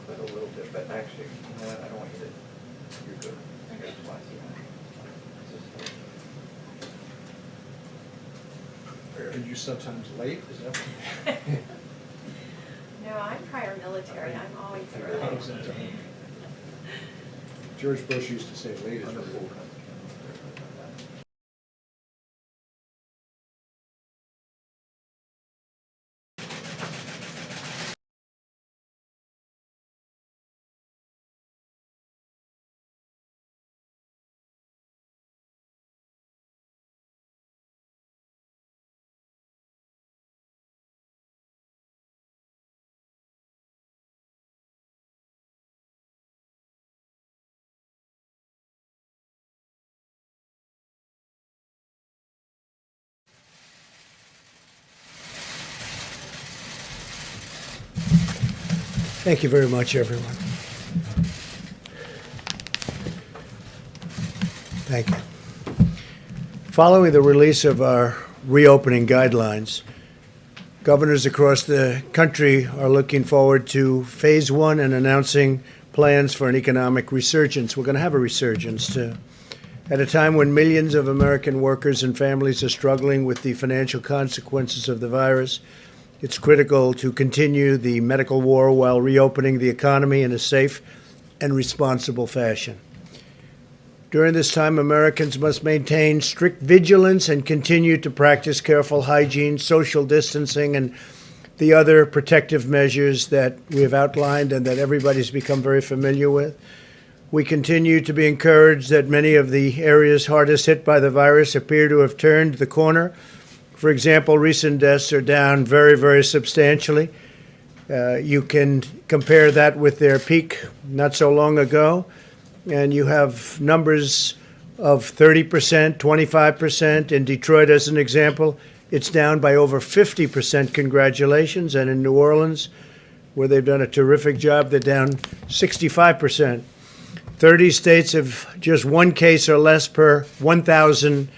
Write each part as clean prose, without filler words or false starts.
Quit a little bit, but actually, you know what, I don't want you to, you're good. Here's why, Are you sometimes late? Is that what? No, I'm prior military. I'm always early. Exactly. George Bush used to say late is Under early. full. Thank you very much, everyone. Thank you. Following the release of our reopening guidelines, governors across the country are looking forward to phase one and announcing plans for an economic resurgence. We're going to have a resurgence, too. At a time when millions of American workers and families are struggling with the financial consequences of the virus, it's critical to continue the medical war while reopening the economy in a safe and responsible fashion. During this time, Americans must maintain strict vigilance and continue to practice careful hygiene, social distancing, and the other protective measures that we have outlined and that everybody's become very familiar with. We continue to be encouraged that many of the areas hardest hit by the virus appear to have turned the corner. For example, recent deaths are down very, very substantially. You can compare that with their peak not so long ago, and you have numbers of 30%, 25%. In Detroit, as an example, it's down by over 50%. Congratulations. And in New Orleans, where they've done a terrific job, they're down 65%. 30 states have just one case or less per 1,000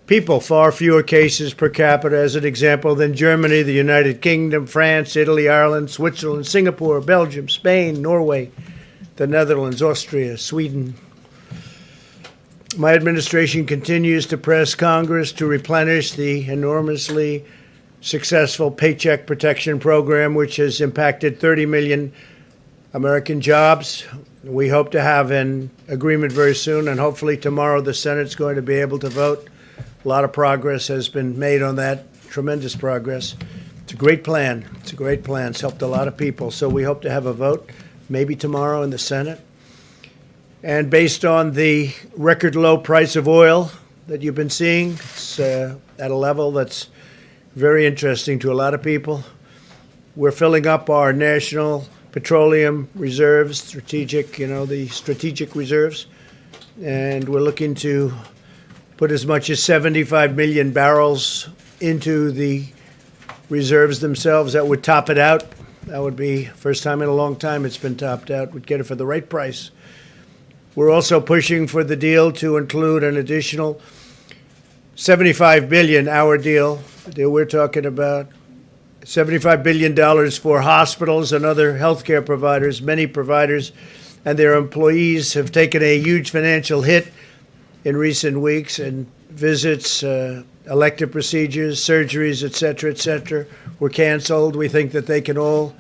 people, far fewer cases per capita, as an example, than Germany, the United Kingdom, France, Italy, Ireland, Switzerland, Singapore, Belgium, Spain, Norway, the Netherlands, Austria, Sweden. My administration continues to press Congress to replenish the enormously successful Paycheck Protection Program, which has impacted 30 million American jobs. We hope to have an agreement very soon, and hopefully tomorrow the Senate's going to be able to vote. A lot of progress has been made on that, tremendous progress. It's a great plan. It's a great plan. It's helped a lot of people. So we hope to have a vote maybe tomorrow in the Senate. And based on the record low price of oil that you've been seeing, it's at a level that's very interesting to a lot of people. We're filling up our national petroleum reserves, the strategic reserves. And we're looking to put as much as 75 million barrels into the reserves themselves. That would top it out. That would be first time in a long time it's been topped out. We'd get it for the right price. We're also pushing for the deal to include an additional 75 billion, our deal that we're talking about, $75 billion for hospitals and other healthcare providers. Many providers and their employees have taken a huge financial hit in recent weeks, and visits, elective procedures, surgeries, et cetera, were canceled. We think that they can all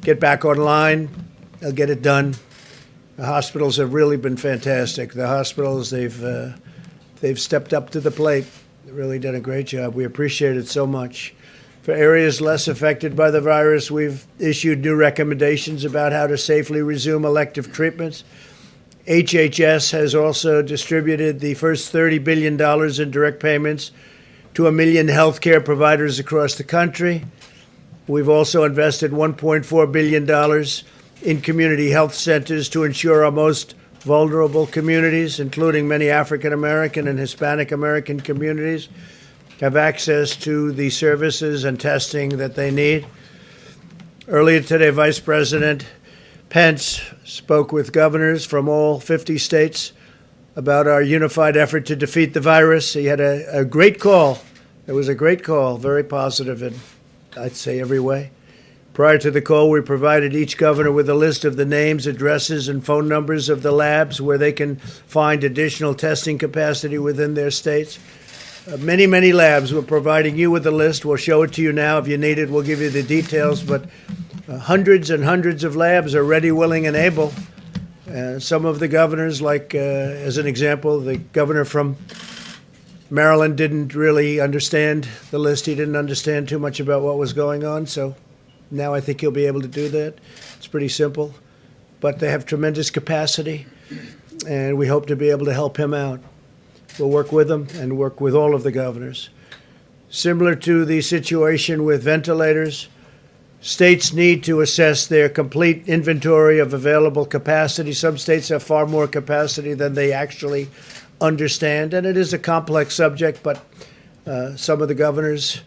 get back online. They'll get it done. The hospitals have really been fantastic. The hospitals, they've stepped up to the plate. They've really done a great job. We appreciate it so much. For areas less affected by the virus, we've issued new recommendations about how to safely resume elective treatments. HHS has also distributed the first $30 billion in direct payments to 1 million healthcare providers across the country. We've also invested $1.4 billion in community health centers to ensure our most vulnerable communities, including many African American and Hispanic American communities, have access to the services and testing that they need. Earlier today, Vice President Pence spoke with governors from all 50 states about our unified effort to defeat the virus. He had a great call. It was a great call, very positive in, I'd say, every way. Prior to the call, we provided each governor with a list of the names, addresses, and phone numbers of the labs where they can find additional testing capacity within their states. Many, many labs. We're providing you with a list. We'll show it to you now. If you need it, we'll give you the details. But hundreds and hundreds of labs are ready, willing, and able. Some of the governors, like, as an example, the governor from Maryland didn't really understand the list. He didn't understand too much about what was going on. So now I think he'll be able to do that. It's pretty simple. But they have tremendous capacity, and we hope to be able to help him out. We'll work with them and work with all of the governors. Similar to the situation with ventilators, states need to assess their complete inventory of available capacity. Some states have far more capacity than they actually understand, and it is a complex subject, but some of the governors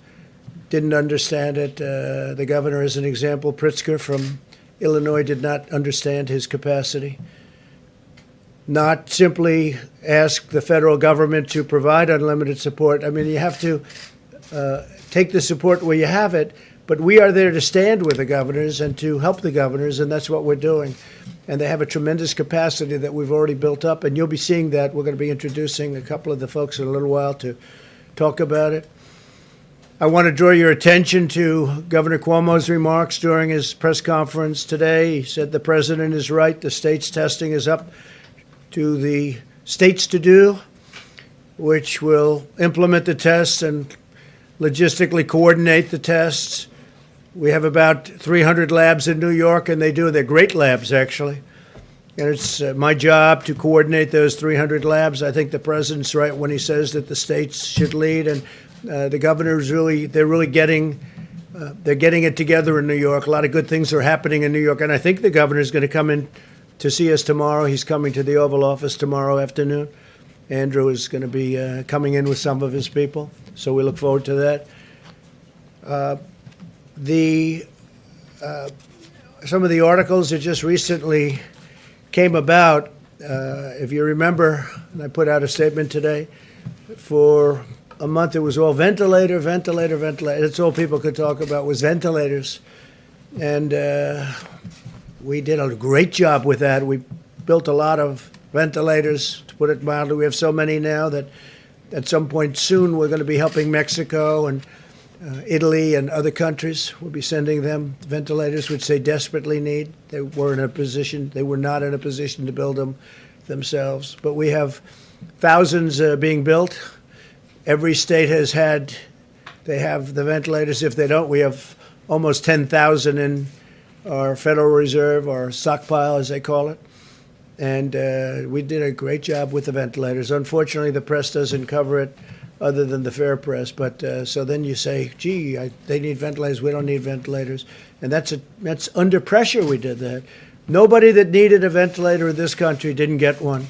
didn't understand it. The governor, as an example, Pritzker from Illinois, did not understand his capacity. Not simply ask the federal government to provide unlimited support. I mean, you have to take the support where you have it, but we are there to stand with the governors and to help the governors, and that's what we're doing. And they have a tremendous capacity that we've already built up, and you'll be seeing that. We're going to be introducing a couple of the folks in a little while to talk about it. I want to draw your attention to Governor Cuomo's remarks during his press conference today. He said the president is right. The state's testing is up to the states to do, which will implement the tests and logistically coordinate the tests. We have about 300 labs in New York, and they're great labs, actually. And it's my job to coordinate those 300 labs. I think the president's right when he says that the states should lead, and the governors they're getting it together in New York. A lot of good things are happening in New York, and I think the governor's going to come in to see us tomorrow. He's coming to the Oval Office tomorrow afternoon. Andrew is going to be coming in with some of his people, so we look forward to that. Some of the articles that just recently came about, if you remember, and I put out a statement today, for a month it was all ventilator. That's all people could talk about was ventilators. And we did a great job with that. We built a lot of ventilators, to put it mildly. We have so many now that at some point soon we're going to be helping Mexico and Italy and other countries. We'll be sending them ventilators, which they desperately need. They were not in a position to build them themselves. But we have thousands being built. Every state they have the ventilators. If they don't, we have almost 10,000 in our Federal Reserve, our stockpile, as they call it. And we did a great job with the ventilators. Unfortunately, the press doesn't cover it other than the fair press. But so then you say, gee, they need ventilators. We don't need ventilators. And that's under pressure we did that. Nobody that needed a ventilator in this country didn't get one.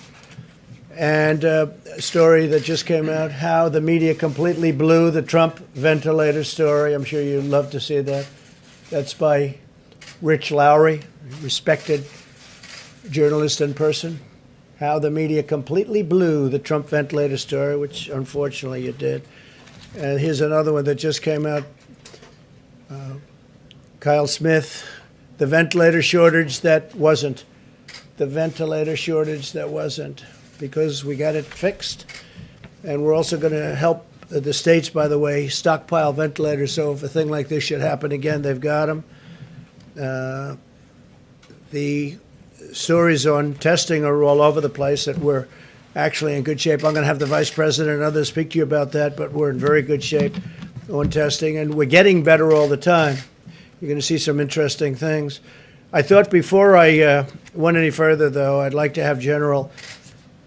And a story that just came out, how the media completely blew the Trump ventilator story. I'm sure you'd love to see that. That's by Rich Lowry, respected journalist and person. How the media completely blew the Trump ventilator story, which unfortunately it did. And here's another one that just came out. Kyle Smith, the ventilator shortage that wasn't. The ventilator shortage that wasn't. Because we got it fixed. And we're also going to help the states, by the way, stockpile ventilators. So if a thing like this should happen again, they've got them. The stories on testing are all over the place, that we're actually in good shape. I'm going to have the vice president and others speak to you about that, but we're in very good shape on testing, and we're getting better all the time. You're going to see some interesting things. I thought before I went any further, though, I'd like to have General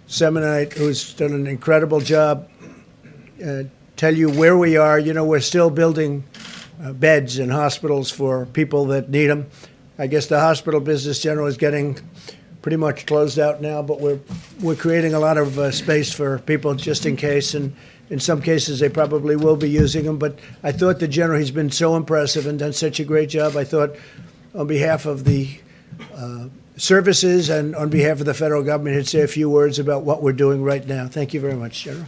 Semonite, who's done an incredible job, tell you where we are. You know, we're still building beds in hospitals for people that need them. I guess the hospital business general is getting pretty much closed out now, but we're creating a lot of space for people just in case, and in some cases they probably will be using them. But I thought the general, he's been so impressive and done such a great job. I thought on behalf of the Services and on behalf of the federal government, he'd say a few words about what we're doing right now. Thank you very much, General.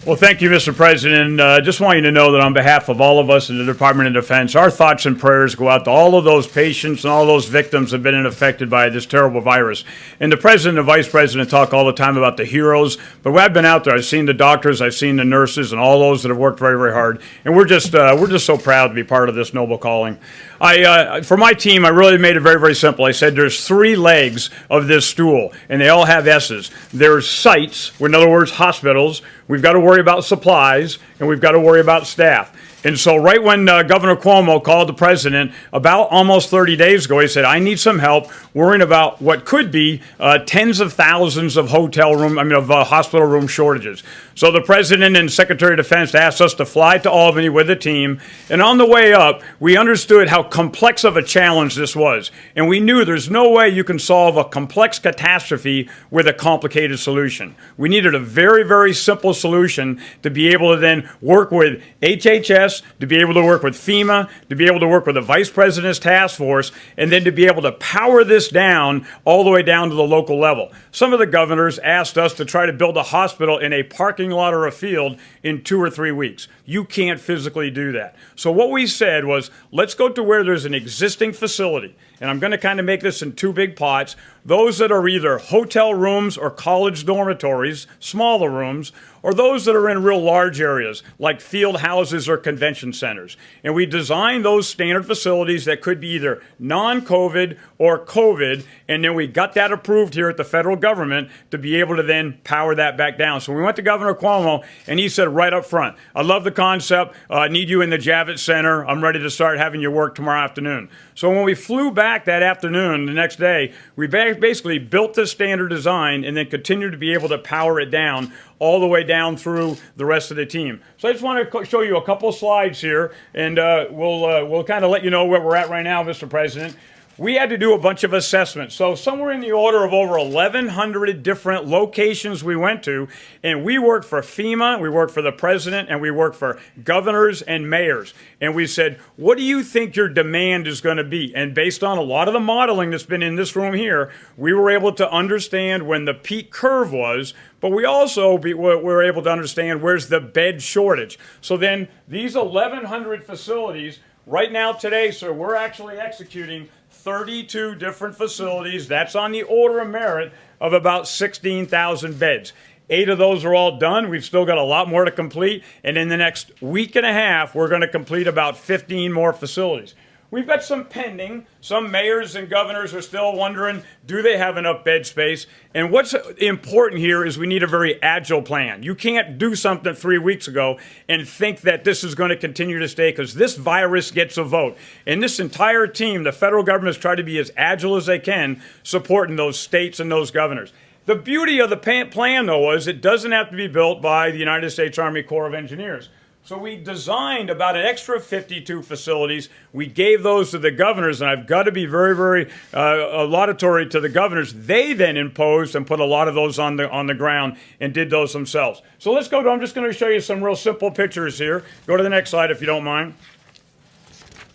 Well, thank you, Mr. President. Just want you to know that on behalf of all of us in the Department of Defense, our thoughts and prayers go out to all of those patients and all those victims that have been affected by this terrible virus. And the President and Vice President talk all the time about the heroes, but when I've been out there, I've seen the doctors, I've seen the nurses, and all those that have worked very, very hard. And we're just so proud to be part of this noble calling. For my team, I really made it very, very simple. I said there's 3 legs of this stool, and they all have S's. There's sites, in other words, hospitals. We've got to worry about supplies, and we've got to worry about staff. And so right when Governor Cuomo called the president about almost 30 days ago, he said, I need some help worrying about what could be tens of thousands of hospital room shortages. So the president and Secretary of Defense asked us to fly to Albany with a team. And on the way up, we understood how complex of a challenge this was. And we knew there's no way you can solve a complex catastrophe with a complicated solution. We needed a very, very simple solution to be able to then work with HHS, to be able to work with FEMA, to be able to work with the Vice President's task force, and then to be able to power this down all the way down to the local level. Some of the governors asked us to try to build a hospital in a parking lot or a field in 2 or 3 weeks. You can't physically do that. So what we said was, let's go to where there's an existing facility. And I'm going to kind of make this in 2 big pots. Those that are either hotel rooms or college dormitories, smaller rooms, or those that are in real large areas like field houses or convention centers. And we designed those standard facilities that could be either non-COVID or COVID, and then we got that approved here at the federal government to be able to then power that back down. So we went to Governor Cuomo, and he said right up front, I love the concept, I need you in the Javits Center, I'm ready to start having you work tomorrow afternoon. So when we flew back that afternoon, the next day, we basically built this standard design and then continued to be able to power it down all the way down through the rest of the team. So I just want to show you a couple slides here, and we'll kind of let you know where we're at right now, Mr. President. We had to do a bunch of assessments. So somewhere in the order of over 1,100 different locations we went to, and we worked for FEMA, we worked for the president, and we worked for governors and mayors. And we said, what do you think your demand is going to be? And based on a lot of the modeling that's been in this room here, we were able to understand when the peak curve was, but we also were able to understand where's the bed shortage. So then these 1,100 facilities, right now today, sir, we're actually executing 32 different facilities. That's on the order of merit of about 16,000 beds. 8 of those are all done. We've still got a lot more to complete. And in the next week and a half, we're going to complete about 15 more facilities. We've got some pending. Some mayors and governors are still wondering, do they have enough bed space? And what's important here is we need a very agile plan. You can't do something 3 weeks ago and think that this is going to continue to stay, because this virus gets a vote. And this entire team, the federal government, has tried to be as agile as they can, supporting those states and those governors. The beauty of the plan, though, is it doesn't have to be built by the United States Army Corps of Engineers. So we designed about an extra 52 facilities. We gave those to the governors, and I've got to be very, very laudatory to the governors. They then imposed and put a lot of those on the ground and did those themselves. So let's go to, I'm just going to show you some real simple pictures here. Go to the next slide if you don't mind.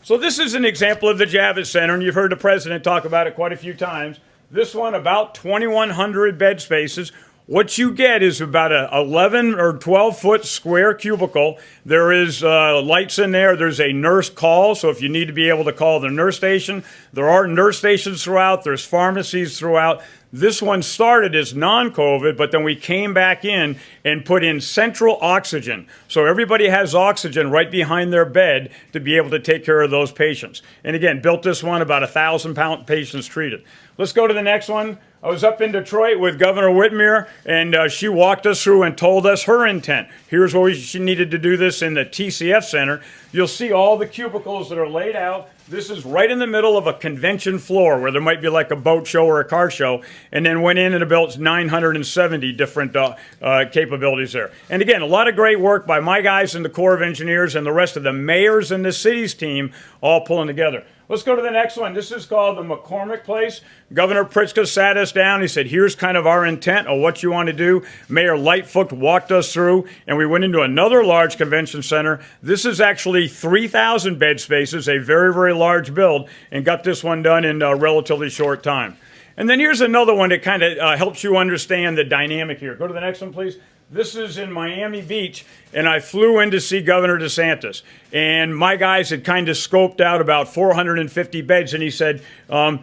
So this is an example of the Javits Center, and you've heard the president talk about it quite a few times. This one, about 2,100 bed spaces. What you get is about a 11 or 12-foot square cubicle. There is lights in there. There's a nurse call, so if you need to be able to call the nurse station. There are nurse stations throughout. There's pharmacies throughout. This one started as non-COVID, but then we came back in and put in central oxygen. So everybody has oxygen right behind their bed to be able to take care of those patients. And again, built this one, about 1,000 patients treated. Let's go to the next one. I was up in Detroit with Governor Whitmer, and she walked us through and told us her intent. Here's where she needed to do this in the TCF Center. You'll see all the cubicles that are laid out. This is right in the middle of a convention floor where there might be like a boat show or a car show, and then went in and built 970 different capabilities there. And again, a lot of great work by my guys in the Corps of Engineers and the rest of the mayors and the city's team all pulling together. Let's go to the next one. This is called the McCormick Place. Governor Pritzker sat us down. He said, here's kind of our intent of what you want to do. Mayor Lightfoot walked us through, and we went into another large convention center. This is actually 3,000 bed spaces, a very, very large build, and got this one done in a relatively short time. And then here's another one that kind of helps you understand the dynamic here. Go to the next one, please. This is in Miami Beach, and I flew in to see Governor DeSantis. And my guys had kind of scoped out about 450 beds, and he said, Todd,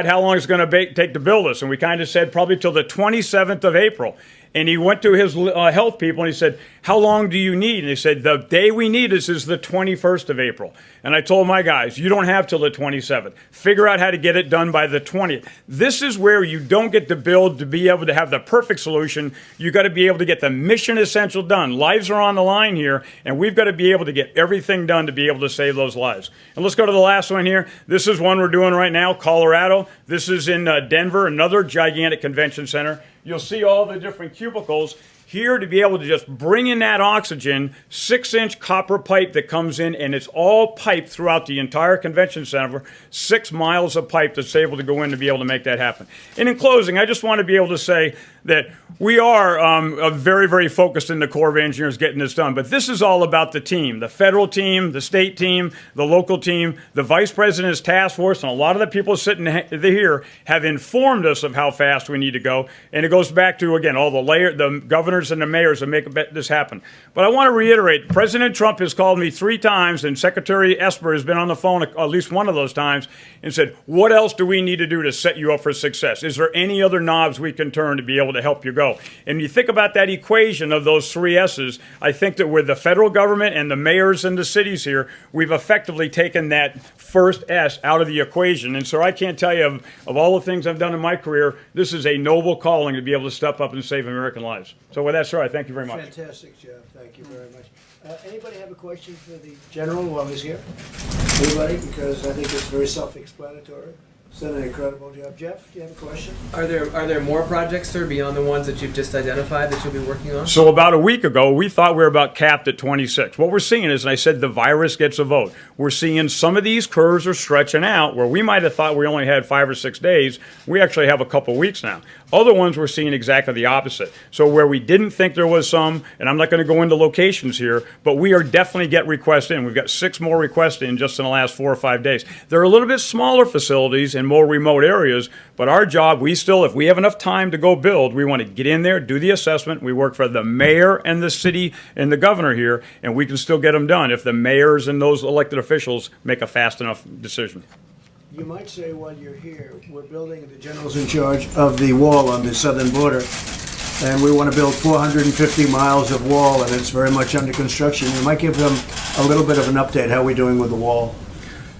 how long is it going to take to build this? And we kind of said probably till the 27th of April. And he went to his health people and he said, how long do you need? And they said, the day we need this is the 21st of April. And I told my guys, you don't have till the 27th. Figure out how to get it done by the 20th. This is where you don't get to build to be able to have the perfect solution. You got to be able to get the mission essential done. Lives are on the line here, and we've got to be able to get everything done to be able to save those lives. And let's go to the last one here. This is one we're doing right now, Colorado. This is in Denver, another gigantic convention center. You'll see all the different cubicles here to be able to just bring in that oxygen, 6-inch copper pipe that comes in, and it's all piped throughout the entire convention center, 6 miles of pipe that's able to go in to be able to make that happen. And in closing, I just want to be able to say that we are very, very focused in the Corps of Engineers getting this done. But this is all about the team, the federal team, the state team, the local team, the vice president's task force, and a lot of the people sitting here have informed us of how fast we need to go. And it goes back to, again, all the governors and the mayors that make this happen. But I want to reiterate, President Trump has called me 3 times, and Secretary Esper has been on the phone at least one of those times and said, what else do we need to do to set you up for success? Is there any other knobs we can turn to be able to help you go? And you think about that equation of those 3 S's, I think that with the federal government and the mayors and the cities here, we've effectively taken that first S out of the equation. And so I can't tell you of all the things I've done in my career, this is a noble calling to be able to step up and save American lives. So with that, sir, I thank you very much. Fantastic, Jeff. Thank you very much. Anybody have a question for the general while he's here? Anybody? Because I think it's very self-explanatory. He's done an incredible job. Jeff, do you have a question? Are there more projects, sir, beyond the ones that you've just identified that you'll be working on? So about a week ago, we thought we were about capped at 26. What we're seeing is, and I said the virus gets a vote, we're seeing some of these curves are stretching out where we might have thought we only had 5 or 6 days. We actually have a couple weeks now. Other ones we're seeing exactly the opposite. So where we didn't think there was some, and I'm not going to go into locations here, but we are definitely get requests in. We've got 6 more requests in just in the last 4 or 5 days. They're a little bit smaller facilities in more remote areas, but our job, we still, if we have enough time to go build, we want to get in there, do the assessment. We work for the mayor and the city and the governor here, and we can still get them done if the mayors and those elected officials make a fast enough decision. You might say while you're here, we're building, the general's in charge of the wall on the southern border, and we want to build 450 miles of wall, and it's very much under construction. You might give them a little bit of an update, how we're doing with the wall.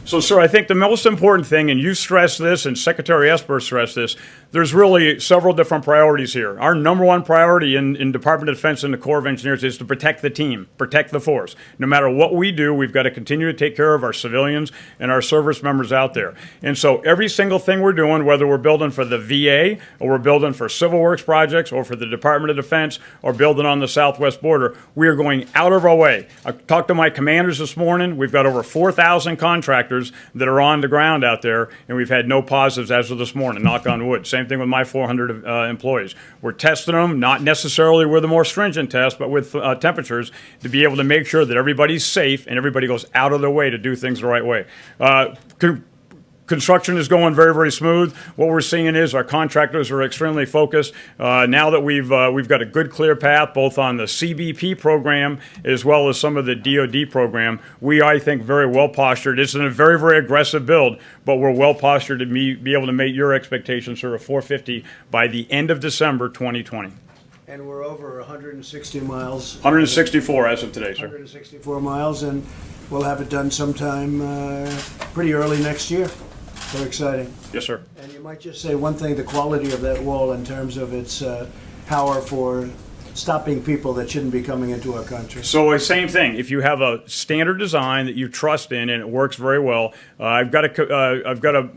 So, sir, I think the most important thing, and you stressed this, and Secretary Esper stressed this, there's really several different priorities here. Our number one priority in Department of Defense and the Corps of Engineers is to protect the team, protect the force. No matter what we do, we've got to continue to take care of our civilians and our service members out there. And so every single thing we're doing, whether we're building for the VA, or we're building for civil works projects, or for the Department of Defense, or building on the southwest border, we are going out of our way. I talked to my commanders this morning. We've got over 4,000 contractors that are on the ground out there, and we've had no positives as of this morning, knock on wood. Same thing with my 400 employees. We're testing them, not necessarily with a more stringent test, but with temperatures to be able to make sure that everybody's safe and everybody goes out of their way to do things the right way. Construction is going very, very smooth. What we're seeing is our contractors are extremely focused. Now that we've got a good, clear path, both on the CBP program as well as some of the DoD program, we, I think, very well postured. It's a very, very aggressive build, but we're well postured to be able to meet your expectations for a 450 by the end of December 2020. And we're over 160 miles. 164 as of today, sir. 164 miles, and we'll have it done sometime pretty early next year. Very exciting. Yes, sir. And you might just say one thing, the quality of that wall in terms of its power for stopping people that shouldn't be coming into our country. So same thing. If you have a standard design that you trust in and it works very well, I've got a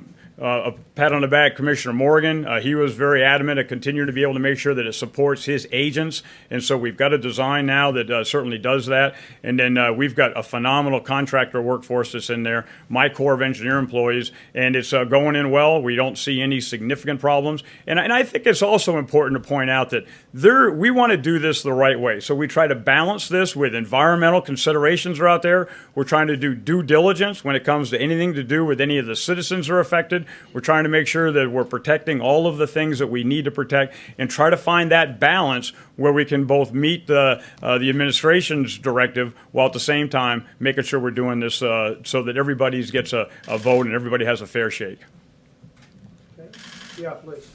a pat on the back, Commissioner Morgan. He was very adamant at continuing to be able to make sure that it supports his agents. And so we've got a design now that certainly does that. And then we've got a phenomenal contractor workforce that's in there, my Corps of Engineer employees, and it's going in well. We don't see any significant problems. And I think it's also important to point out that we want to do this the right way. So we try to balance this with environmental considerations are out there. We're trying to do due diligence when it comes to anything to do with any of the citizens that are affected. We're trying to make sure that we're protecting all of the things that we need to protect and try to find that balance where we can both meet the administration's directive while at the same time making sure we're doing this so that everybody gets a vote and everybody has a fair shake. Yeah, please.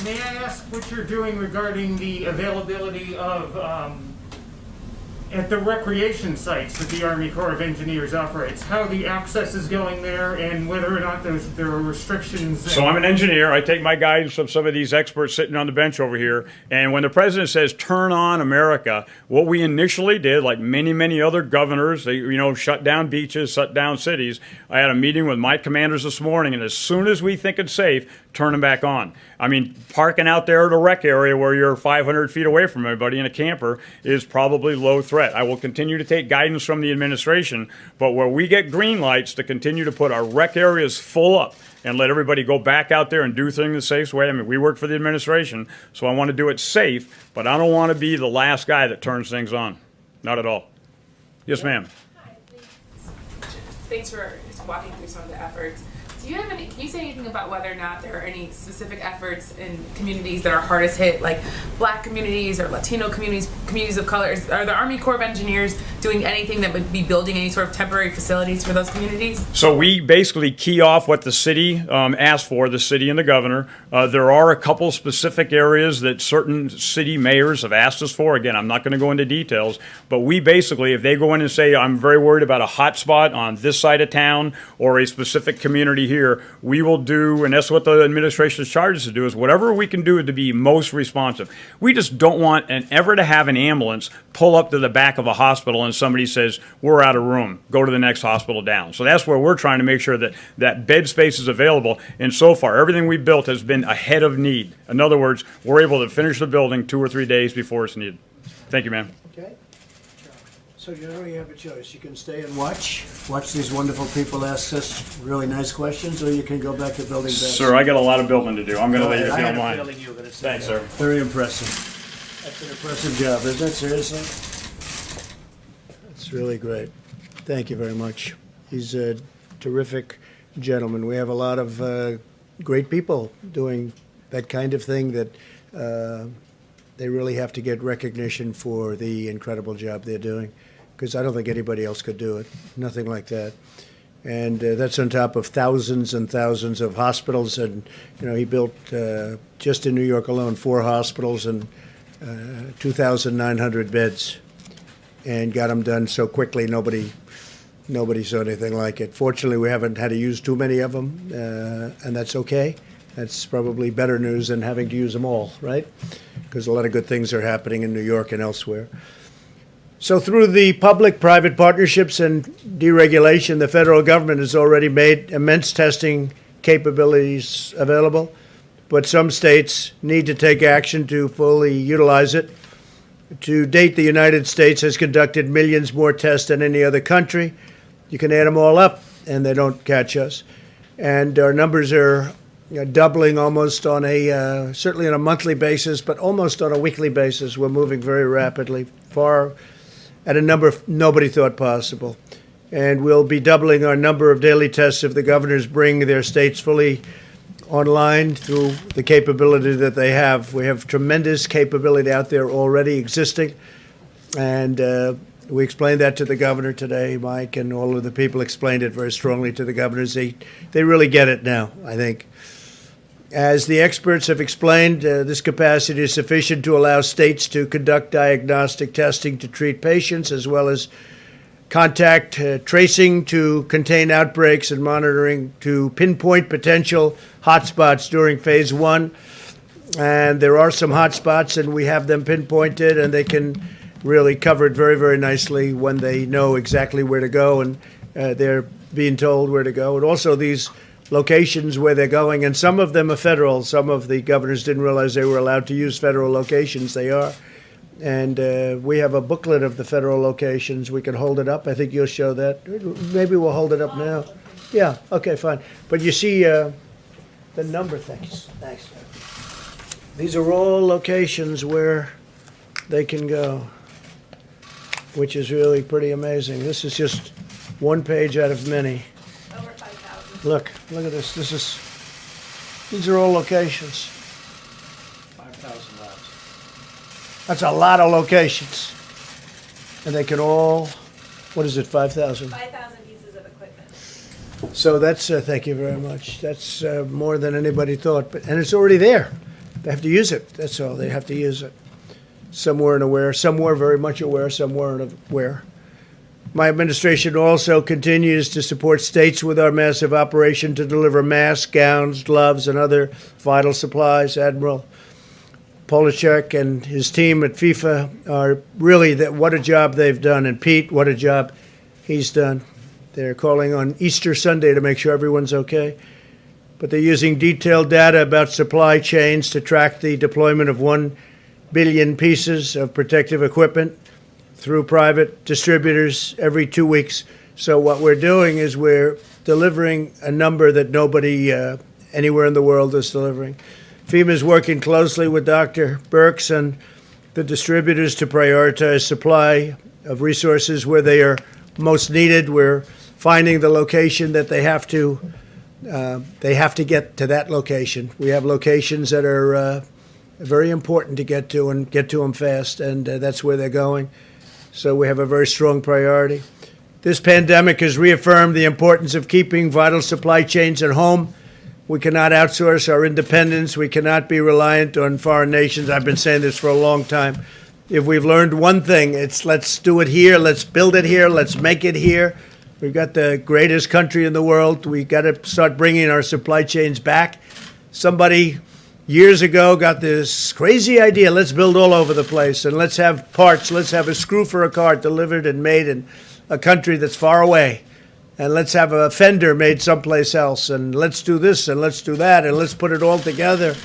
May I ask what you're doing regarding the availability of, at the recreation sites that the Army Corps of Engineers operates, how the access is going there and whether or not there are restrictions? So I'm an engineer. I take my guidance from some of these experts sitting on the bench over here. And when the president says turn on America, what we initially did, like many, many other governors, they shut down beaches, shut down cities. I had a meeting with my commanders this morning, and as soon as we think it's safe, turn them back on. I mean, parking out there at a rec area where you're 500 feet away from everybody in a camper is probably low threat. I will continue to take guidance from the administration, but where we get green lights to continue to put our rec areas full up and let everybody go back out there and do things the safe way. I mean, we work for the administration, so I want to do it safe, but I don't want to be the last guy that turns things on. Not at all. Yes, ma'am. Hi, thanks for walking through some of the efforts. Can you say anything about whether or not there are any specific efforts in communities that are hardest hit, like Black communities or Latino communities of color? Are the Army Corps of Engineers doing anything that would be building any sort of temporary facilities for those communities? So we basically key off what the city asked for, the city and the governor. There are a couple specific areas that certain city mayors have asked us for. Again, I'm not going to go into details, but we basically, if they go in and say, I'm very worried about a hot spot on this side of town or a specific community here, we will do, and that's what the administration's charged us to do, is whatever we can do to be most responsive. We just don't want ever to have an ambulance pull up to the back of a hospital and somebody says, we're out of room, go to the next hospital down. So that's where we're trying to make sure that bed space is available, and so far everything we built has been ahead of need. In other words, we're able to finish the building 2 or 3 days before it's needed. Thank you, ma'am. Okay. So generally you have a choice. You can stay and watch these wonderful people ask us really nice questions, or you can go back to building beds. Sir, I got a lot of building to do. I'm going to leave if I you had don't a mind. feeling you were going to say Thanks, that. sir. Very impressive. That's an impressive job, isn't it? Seriously? That's really great. Thank you very much. He's a terrific gentleman. We have a lot of great people doing that kind of thing that they really have to get recognition for the incredible job they're doing, because I don't think anybody else could do it. Nothing like that. And that's on top of thousands and thousands of hospitals. And, he built, just in New York alone, 4 hospitals and 2,900 beds, and got them done so quickly nobody saw anything like it. Fortunately, we haven't had to use too many of them, and that's okay. That's probably better news than having to use them all, right? Because a lot of good things are happening in New York and elsewhere. So through the public-private partnerships and deregulation, the federal government has already made immense testing capabilities available, but some states need to take action to fully utilize it. To date, the United States has conducted millions more tests than any other country. You can add them all up, and they don't catch us. And our numbers are doubling almost on certainly on a monthly basis, but almost on a weekly basis. We're moving very rapidly, far at a number nobody thought possible. And we'll be doubling our number of daily tests if the governors bring their states fully online through the capability that they have. We have tremendous capability out there already existing. And we explained that to the governor today. Mike and all of the people explained it very strongly to the governors. They really get it now, I think. As the experts have explained, this capacity is sufficient to allow states to conduct diagnostic testing to treat patients, as well as contact tracing to contain outbreaks and monitoring to pinpoint potential hotspots during phase 1. And there are some hotspots, and we have them pinpointed, and they can really cover it very, very nicely when they know exactly where to go, and they're being told where to go. And also these locations where they're going, and some of them are federal. Some of the governors didn't realize they were allowed to use federal locations. They are. And we have a booklet of the federal locations. We can hold it up. I think you'll show that. Maybe we'll hold it up now. Yeah, okay, fine. But you see the number, thanks. These are all locations where they can go, which is really pretty amazing. This is just one page out of many. Over 5,000. Look at this. These are all locations. 5,000 labs. That's a lot of locations. And they can all, what is it, 5,000? 5,000 pieces of equipment. So that's, thank you very much. That's more than anybody thought. And it's already there. They have to use it. That's all. They have to use it. Some weren't aware. Some were very much aware. Some weren't aware. My administration also continues to support states with our massive operation to deliver masks, gowns, gloves, and other vital supplies. Admiral Polachek and his team at FIFA are really, what a job they've done. And Pete, what a job he's done. They're calling on Easter Sunday to make sure everyone's okay. But they're using detailed data about supply chains to track the deployment of 1 billion pieces of protective equipment through private distributors every 2 weeks. So what we're doing is we're delivering a number that nobody anywhere in the world is delivering. FEMA is working closely with Dr. Birx and the distributors to prioritize supply of resources where they are most needed. We're finding the location that they have to get to that location. We have locations that are very important to get to and get to them fast, and that's where they're going. So we have a very strong priority. This pandemic has reaffirmed the importance of keeping vital supply chains at home. We cannot outsource our independence. We cannot be reliant on foreign nations. I've been saying this for a long time. If we've learned one thing, it's let's do it here, let's build it here, let's make it here. We've got the greatest country in the world. We've got to start bringing our supply chains back. Somebody years ago got this crazy idea, let's build all over the place and let's have parts, let's have a screw for a car delivered and made in a country that's far away. And let's have a fender made someplace else, and let's do this and let's do that, and let's put it all together.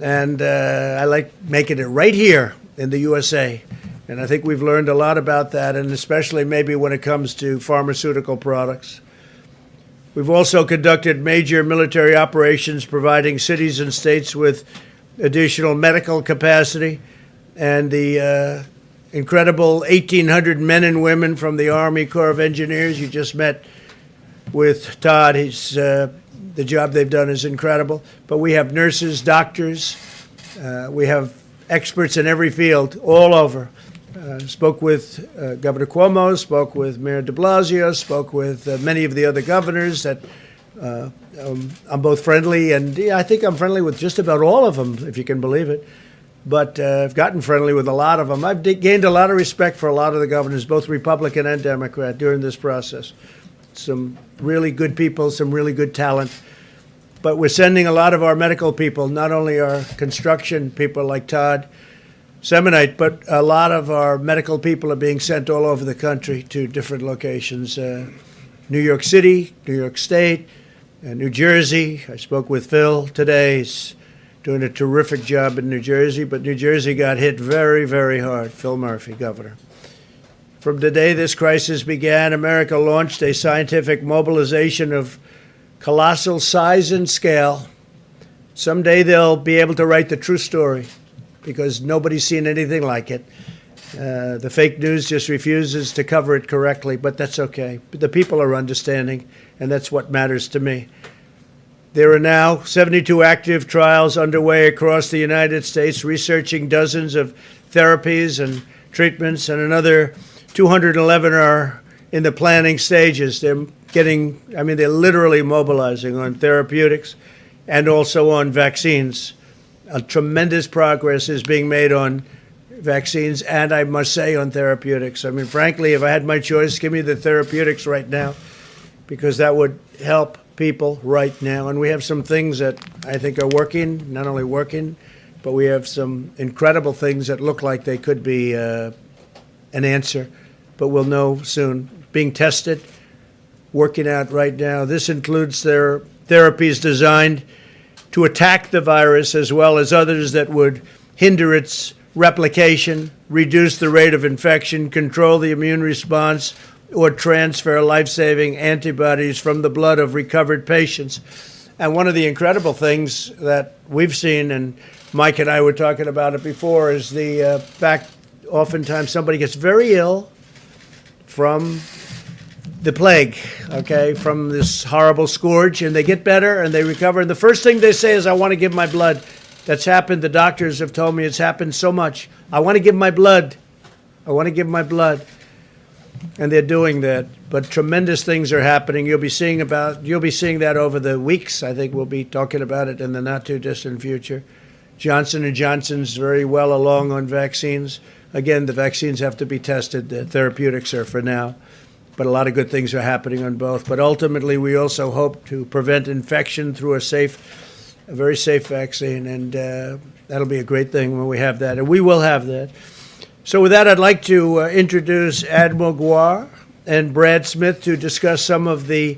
And I like making it right here in the USA. And I think we've learned a lot about that, and especially maybe when it comes to pharmaceutical products. We've also conducted major military operations providing cities and states with additional medical capacity, and the incredible 1,800 men and women from the Army Corps of Engineers. You just met with Todd. The job they've done is incredible. But we have nurses, doctors. We have experts in every field all over. Spoke with Governor Cuomo, spoke with Mayor de Blasio, spoke with many of the other governors that I'm both friendly, and I think I'm friendly with just about all of them, if you can believe it. But I've gotten friendly with a lot of them. I've gained a lot of respect for a lot of the governors, both Republican and Democrat, during this process. Some really good people, some really good talent. But we're sending a lot of our medical people, not only our construction people like Todd Semonite, but a lot of our medical people are being sent all over the country to different locations. New York City, New York State, New Jersey. I spoke with Phil today. He's doing a terrific job in New Jersey, but New Jersey got hit very, very hard. Phil Murphy, governor. From the day this crisis began, America launched a scientific mobilization of colossal size and scale. Someday they'll be able to write the true story, because nobody's seen anything like it. The fake news just refuses to cover it correctly, but that's okay. The people are understanding, and that's what matters to me. There are now 72 active trials underway across the United States, researching dozens of therapies and treatments, and another 211 are in the planning stages. They're literally mobilizing on therapeutics and also on vaccines. A tremendous progress is being made on vaccines, and I must say on therapeutics. I mean, frankly, if I had my choice, give me the therapeutics right now, because that would help people right now. And we have some things that I think are working, not only working, but we have some incredible things that look like they could be an answer, but we'll know soon. Being tested, working out right now. This includes their therapies designed to attack the virus, as well as others that would hinder its replication, reduce the rate of infection, control the immune response, or transfer life-saving antibodies from the blood of recovered patients. And one of the incredible things that we've seen, and Mike and I were talking about it before, is the fact oftentimes somebody gets very ill from the plague, okay, from this horrible scourge, and they get better and they recover. And the first thing they say is, I want to give my blood. That's happened. The doctors have told me it's happened so much. I want to give my blood. I want to give my blood. And they're doing that. But tremendous things are happening. You'll be seeing that over the weeks. I think we'll be talking about it in the not too distant future. Johnson & Johnson's very well along on vaccines. Again, the vaccines have to be tested. The therapeutics are for now. But a lot of good things are happening on both. But ultimately, we also hope to prevent infection through a very safe vaccine. And that'll be a great thing when we have that. And we will have that. So with that, I'd like to introduce Admiral Guar and Brad Smith to discuss some of the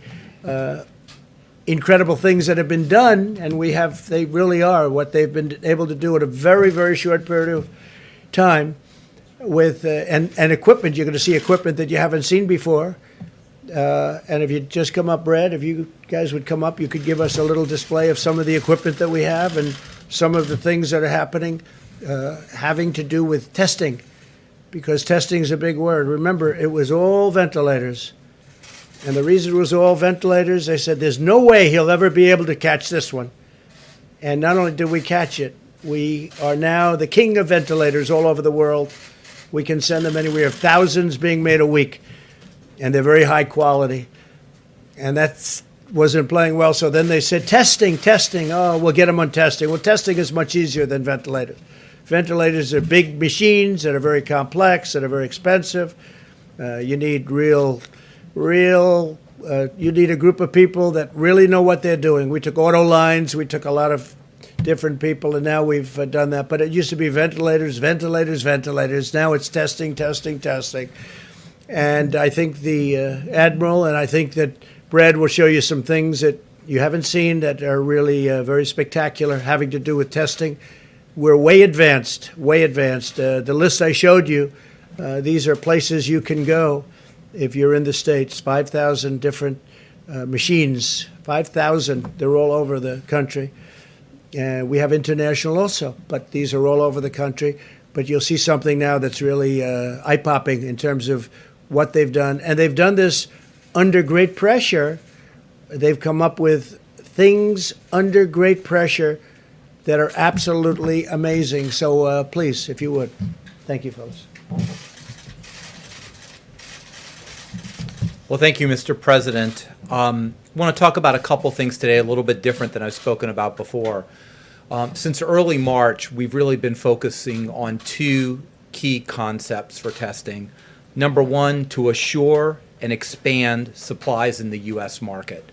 incredible things that have been done. And they really are what they've been able to do in a very, very short period of time with and equipment. You're going to see equipment that you haven't seen before. And if you just come up, Brad, if you guys would come up, you could give us a little display of some of the equipment that we have and some of the things that are happening having to do with testing. Because testing is a big word. Remember, it was all ventilators. And the reason it was all ventilators, they said, there's no way he'll ever be able to catch this one. And not only did we catch it, we are now the king of ventilators all over the world. We can send them anywhere. We have thousands being made a week. And they're very high quality. And that wasn't playing well. So then they said, testing. Oh, we'll get them on testing. Well, testing is much easier than ventilators. Ventilators are big machines that are very complex, that are very expensive. You need you need a group of people that really know what they're doing. We took auto lines, we took a lot of different people, and now we've done that. But it used to be ventilators. Now it's testing. And I think the Admiral and I think that Brad will show you some things that you haven't seen that are really very spectacular, having to do with testing. We're way advanced. The list I showed you, these are places you can go if you're in the States. 5,000 different machines, 5,000. They're all over the country. We have international also, but these are all over the country. But you'll see something now that's really eye-popping in terms of what they've done. And they've done this under great pressure. They've come up with things under great pressure that are absolutely amazing. So please, if you would. Thank you, folks. Well, thank you, Mr. President. I want to talk about a couple things today, a little bit different than I've spoken about before. Since early March, we've really been focusing on two key concepts for testing. Number one, to assure and expand supplies in the U.S. market.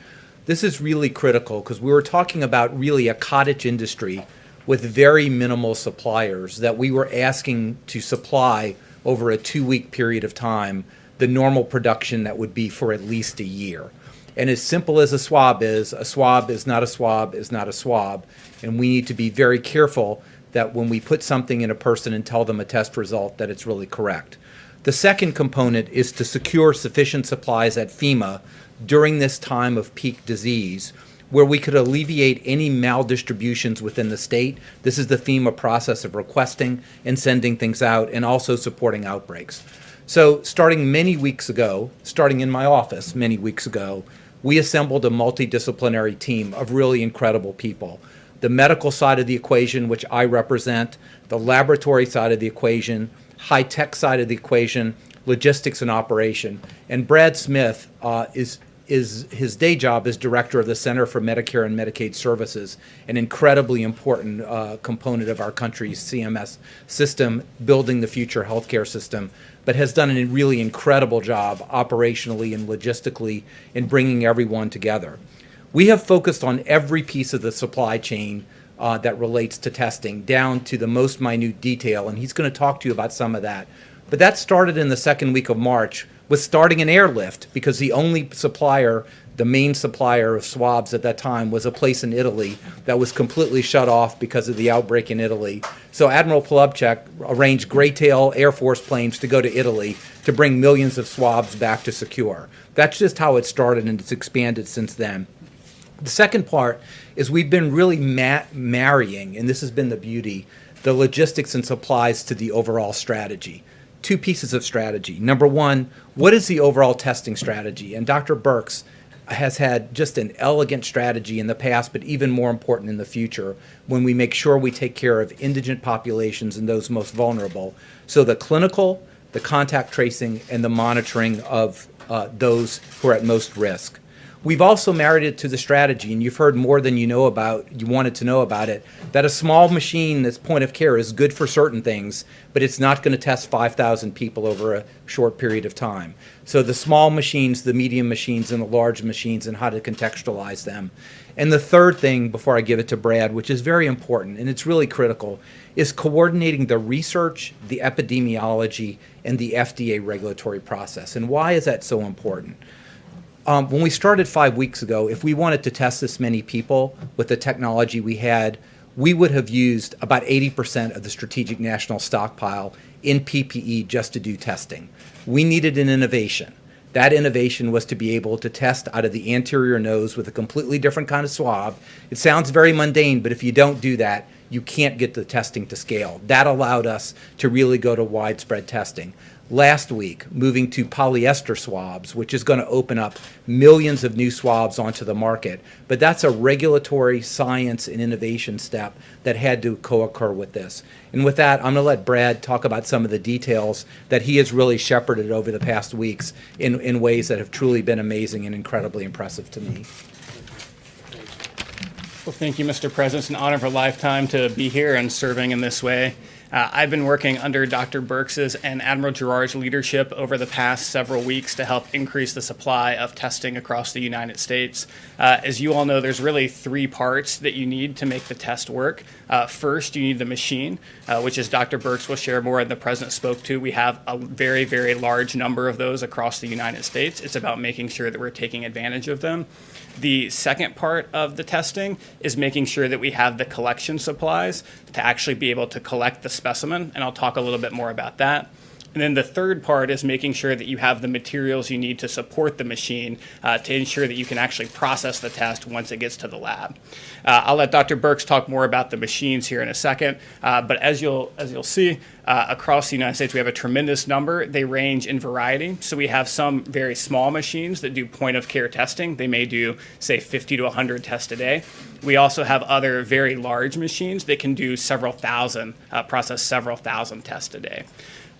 This is really critical because we were talking about really a cottage industry with very minimal suppliers that we were asking to supply over a 2-week period of time the normal production that would be for at least a year. And as simple as a swab is not a swab is not a swab. And we need to be very careful that when we put something in a person and tell them a test result that it's really correct. The second component is to secure sufficient supplies at FEMA during this time of peak disease, where we could alleviate any maldistributions within the state. This is the FEMA process of requesting and sending things out and also supporting outbreaks. So starting in my office many weeks ago, we assembled a multidisciplinary team of really incredible people. The medical side of the equation, which I represent, the laboratory side of the equation, high-tech side of the equation, logistics and operation. And Brad Smith is his day job as director of the Center for Medicare and Medicaid Services, an incredibly important component of our country's CMS system, building the future healthcare system, but has done a really incredible job operationally and logistically in bringing everyone together. We have focused on every piece of the supply chain that relates to testing, down to the most minute detail, and he's going to talk to you about some of that. But that started in the second week of March was starting an airlift because the only supplier, the main supplier of swabs at that time, was a place in Italy that was completely shut off because of the outbreak in Italy. So Admiral Polubchak arranged Greytail Air Force planes to go to Italy to bring millions of swabs back to Secure. That's just how it started, and it's expanded since then. The second part is we've been really marrying, and this has been the beauty, the logistics and supplies to the overall strategy. Two pieces of strategy. Number one, what is the overall testing strategy? And Dr. Birx has had just an elegant strategy in the past, but even more important in the future, when we make sure we take care of indigent populations and those most vulnerable. So the clinical, the contact tracing, and the monitoring of those who are at most risk. We've also married it to the strategy, and you've heard more than you wanted to know about it, that a small machine that's point of care is good for certain things, but it's not going to test 5,000 people over a short period of time. So the small machines, the medium machines, and the large machines, and how to contextualize them. And the third thing, before I give it to Brad, which is very important, and it's really critical, is coordinating the research, the epidemiology, and the FDA regulatory process. And why is that so important? When we started 5 weeks ago, if we wanted to test this many people with the technology we had, we would have used about 80% of the strategic national stockpile in PPE just to do testing. We needed an innovation. That innovation was to be able to test out of the anterior nose with a completely different kind of swab. It sounds very mundane, but if you don't do that, you can't get the testing to scale. That allowed us to really go to widespread testing. Last week, moving to polyester swabs, which is going to open up millions of new swabs onto the market. But that's a regulatory science and innovation step that had to co-occur with this. And with that, I'm going to let Brad talk about some of the details that he has really shepherded over the past weeks in ways that have truly been amazing and incredibly impressive to me. Well, thank you, Mr. President. It's an honor of a lifetime to be here and serving in this way. I've been working under Dr. Birx's and Admiral Gerard's leadership over the past several weeks to help increase the supply of testing across the United States. As you all know, there's really three parts that you need to make the test work. First, you need the machine, which, as Dr. Birx will share more and the President spoke to, we have a very, very large number of those across the United States. It's about making sure that we're taking advantage of them. The second part of the testing is making sure that we have the collection supplies to actually be able to collect the specimen, and I'll talk a little bit more about that. And then the third part is making sure that you have the materials you need to support the machine to ensure that you can actually process the test once it gets to the lab. I'll let Dr. Birx talk more about the machines here in a second, but as you'll see, across the United States, we have a tremendous number. They range in variety. So we have some very small machines that do point-of-care testing. They may do, say, 50 to 100 tests a day. We also have other very large machines that can do several thousand, process several thousand tests a day.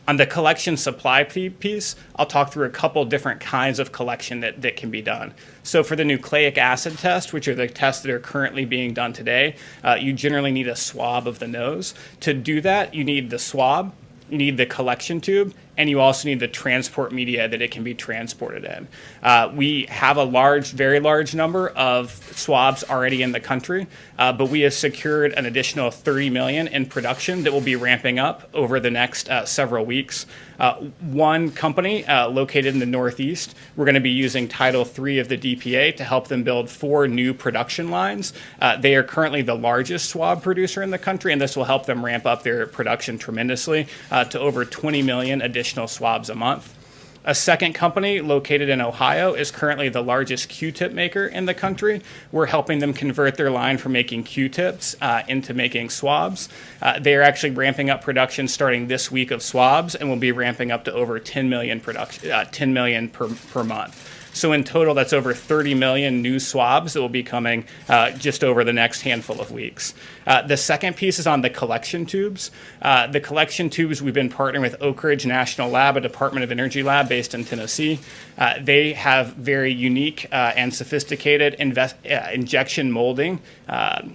On the collection supply piece, I'll talk through a couple different kinds of collection that can be done. So for the nucleic acid test, which are the tests that are currently being done today, you generally need a swab of the nose. To do that, you need the swab, you need the collection tube, and you also need the transport media that it can be transported in. We have a very large number of swabs already in the country, but we have secured an additional 30 million in production that will be ramping up over the next several weeks. One company located in the Northeast, we're going to be using Title III of the DPA to help them build 4 new production lines. They are currently the largest swab producer in the country, and this will help them ramp up their production tremendously to over 20 million additional swabs a month. A second company located in Ohio is currently the largest Q-tip maker in the country. We're helping them convert their line from making Q-tips into making swabs. They are actually ramping up production starting this week of swabs, and will be ramping up to over 10 million per month. So in total, that's over 30 million new swabs that will be coming just over the next handful of weeks. The second piece is on the collection tubes. The collection tubes, we've been partnering with Oak Ridge National Lab, a Department of Energy lab based in Tennessee. They have very unique and sophisticated injection molding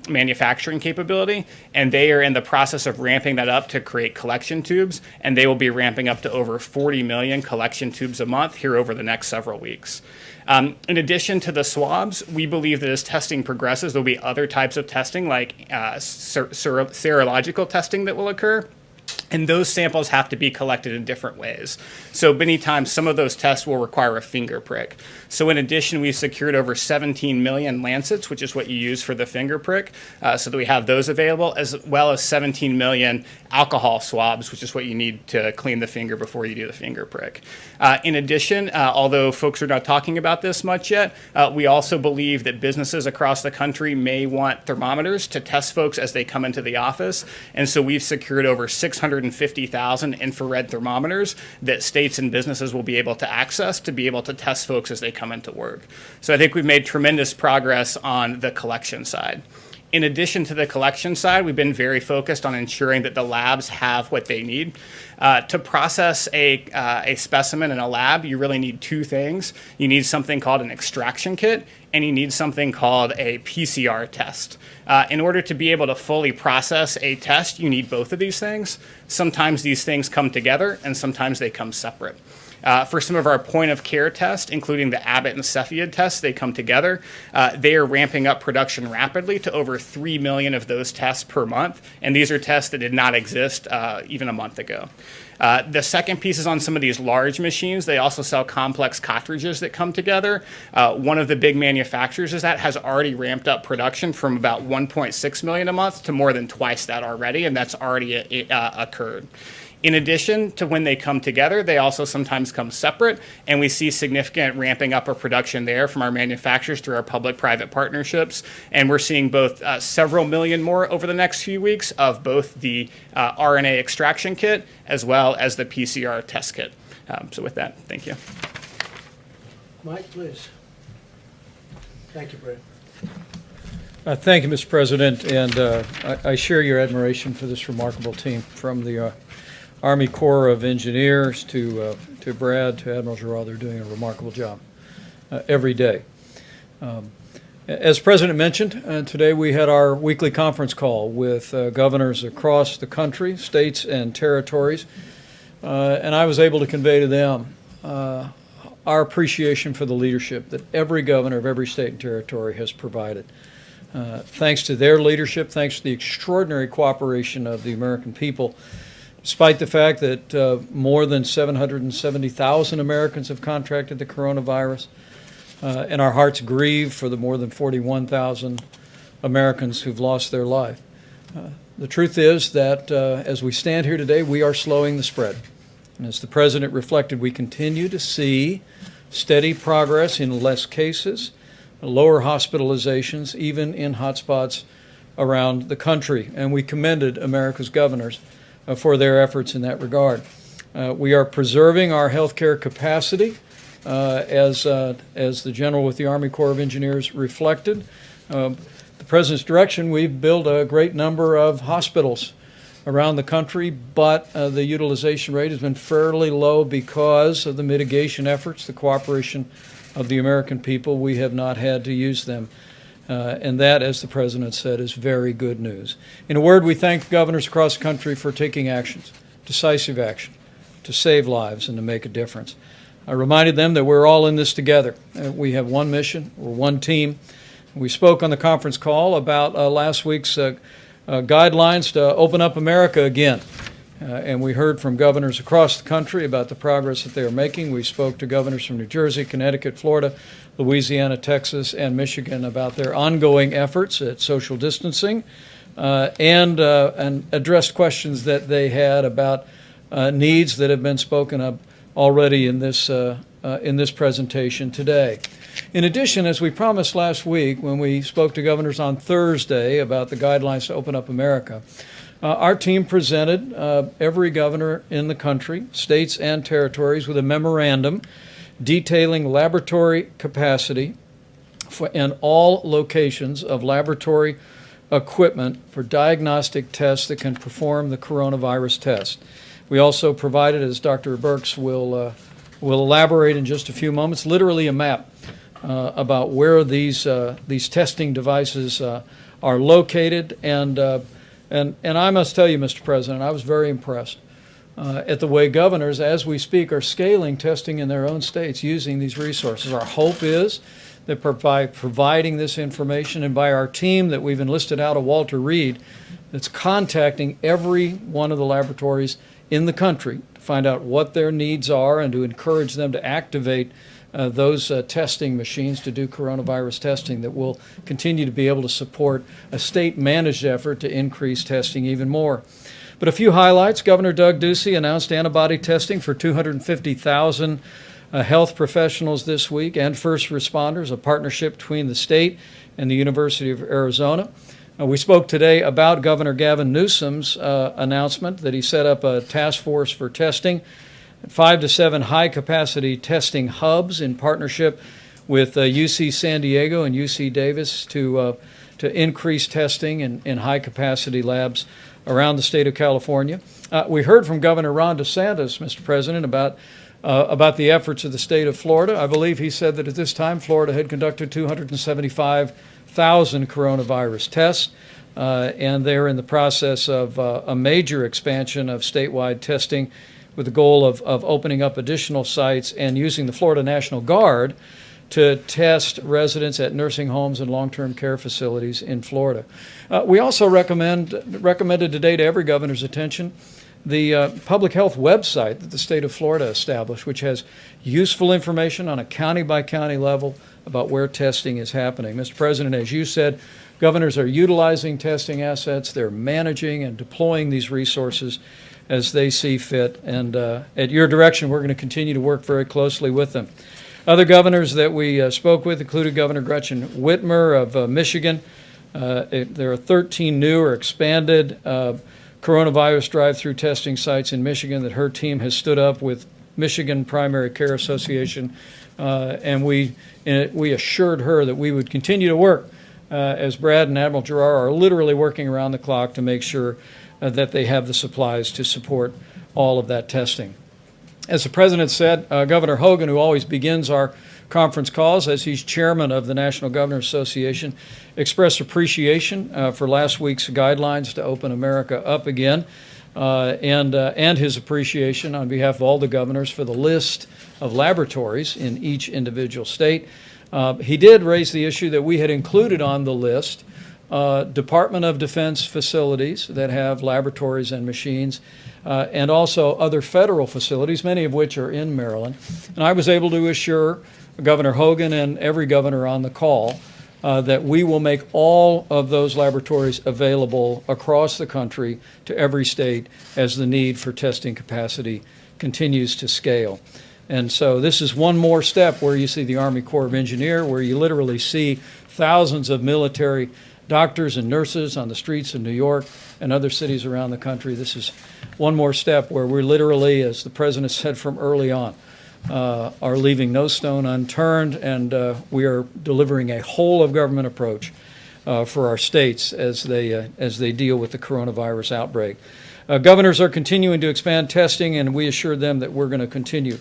manufacturing capability, and they are in the process of ramping that up to create collection tubes, and they will be ramping up to over 40 million collection tubes a month here over the next several weeks. In addition to the swabs, we believe that as testing progresses, there'll be other types of testing like serological testing that will occur. And those samples have to be collected in different ways. So many times, some of those tests will require a finger prick. So in addition, we've secured over 17 million lancets, which is what you use for the finger prick, so that we have those available, as well as 17 million alcohol swabs, which is what you need to clean the finger before you do the finger prick. In addition, although folks are not talking about this much yet, we also believe that businesses across the country may want thermometers to test folks as they come into the office. And so we've secured over 650,000 infrared thermometers that states and businesses will be able to access to be able to test folks as they come into work. So I think we've made tremendous progress on the collection side. In addition to the collection side, we've been very focused on ensuring that the labs have what they need. To process a specimen in a lab, you really need two things. You need something called an extraction kit, and you need something called a PCR test. In order to be able to fully process a test, you need both of these things. Sometimes these things come together, and sometimes they come separate. For some of our point of care tests, including the Abbott and Cepheid tests, they come together. They are ramping up production rapidly to over 3 million of those tests per month. And these are tests that did not exist even a month ago. The second piece is on some of these large machines. They also sell complex cartridges that come together. One of the big manufacturers is that has already ramped up production from about 1.6 million a month to more than twice that already, and that's already occurred. In addition to when they come together, they also sometimes come separate, and we see significant ramping up of production there from our manufacturers through our public-private partnerships. And we're seeing both several million more over the next few weeks of both the RNA extraction kit as well as the PCR test kit. So with that, thank you. Mike, please. Thank you, Brad. Thank you, Mr. President, and I share your admiration for this remarkable team, from the Army Corps of Engineers to Brad, to Admiral Giroir. They're doing a remarkable job every day. As President mentioned, today we had our weekly conference call with governors across the country, states and territories, and I was able to convey to them our appreciation for the leadership that every governor of every state and territory has provided. Thanks to their leadership, thanks to the extraordinary cooperation of the American people, despite the fact that more than 770,000 Americans have contracted the coronavirus, and our hearts grieve for the more than 41,000 Americans who've lost their life. The truth is that as we stand here today, we are slowing the spread. And as the President reflected, we continue to see steady progress in less cases, lower hospitalizations, even in hotspots around the country. And we commended America's governors for their efforts in that regard. We are preserving our healthcare capacity, as the General with the Army Corps of Engineers reflected. The President's direction, we've built a great number of hospitals around the country, but the utilization rate has been fairly low because of the mitigation efforts, the cooperation of the American people. We have not had to use them. And that, as the President said, is very good news. In a word, we thank governors across the country for taking actions, decisive action, to save lives and to make a difference. I reminded them that we're all in this together. We have one mission, we're one team. We spoke on the conference call about last week's guidelines to open up America again. And we heard from governors across the country about the progress that they are making. We spoke to governors from New Jersey, Connecticut, Florida, Louisiana, Texas, and Michigan about their ongoing efforts at social distancing, and addressed questions that they had about needs that have been spoken of already in this presentation today. In addition, as we promised last week when we spoke to governors on Thursday about the guidelines to open up America, our team presented every governor in the country, states and territories, with a memorandum detailing laboratory capacity and all locations of laboratory equipment for diagnostic tests that can perform the coronavirus test. We also provided, as Dr. Birx will elaborate in just a few moments, literally a map about where these testing devices are located. And I must tell you, Mr. President, I was very impressed at the way governors, as we speak, are scaling testing in their own states using these resources. Our hope is that by providing this information and by our team that we've enlisted out of Walter Reed that's contacting every one of the laboratories in the country to find out what their needs are and to encourage them to activate those testing machines to do coronavirus testing that will continue to be able to support a state-managed effort to increase testing even more. But a few highlights. Governor Doug Ducey announced antibody testing for 250,000 health professionals this week and first responders, a partnership between the state and the University of Arizona. We spoke today about Governor Gavin Newsom's announcement that he set up a task force for testing, 5 to 7 high-capacity testing hubs in partnership with UC San Diego and UC Davis to increase testing in high-capacity labs around the state of California. We heard from Governor Ron DeSantis, Mr. President, about the efforts of the state of Florida. I believe he said that at this time Florida had conducted 275,000 coronavirus tests, and they're in the process of a major expansion of statewide testing with the goal of opening up additional sites and using the Florida National Guard to test residents at nursing homes and long-term care facilities in Florida. We also recommended today to every governor's attention the public health website that the state of Florida established, which has useful information on a county-by-county level about where testing is happening. Mr. President, as you said, governors are utilizing testing assets. They're managing and deploying these resources as they see fit. And at your direction, we're going to continue to work very closely with them. Other governors that we spoke with included Governor Gretchen Whitmer of Michigan. There are 13 new or expanded coronavirus drive-through testing sites in Michigan that her team has stood up with Michigan Primary Care Association, and we assured her that we would continue to work as Brad and Admiral Giroir are literally working around the clock to make sure that they have the supplies to support all of that testing. As the President said, Governor Hogan, who always begins our conference calls as he's chairman of the National Governors Association, expressed appreciation for last week's guidelines to open America up again, and his appreciation on behalf of all the governors for the list of laboratories in each individual state. He did raise the issue that we had included on the list Department of Defense facilities that have laboratories and machines, and also other federal facilities, many of which are in Maryland. And I was able to assure Governor Hogan and every governor on the call that we will make all of those laboratories available across the country to every state as the need for testing capacity continues to scale. And so this is one more step where you see the Army Corps of Engineers, where you literally see thousands of military doctors and nurses on the streets of New York and other cities around the country. This is one more step where we're literally, as the President said from early on, are leaving no stone unturned, and we are delivering a whole of government approach for our states as they deal with the coronavirus outbreak. Governors are continuing to expand testing, and we assured them that we're going to continue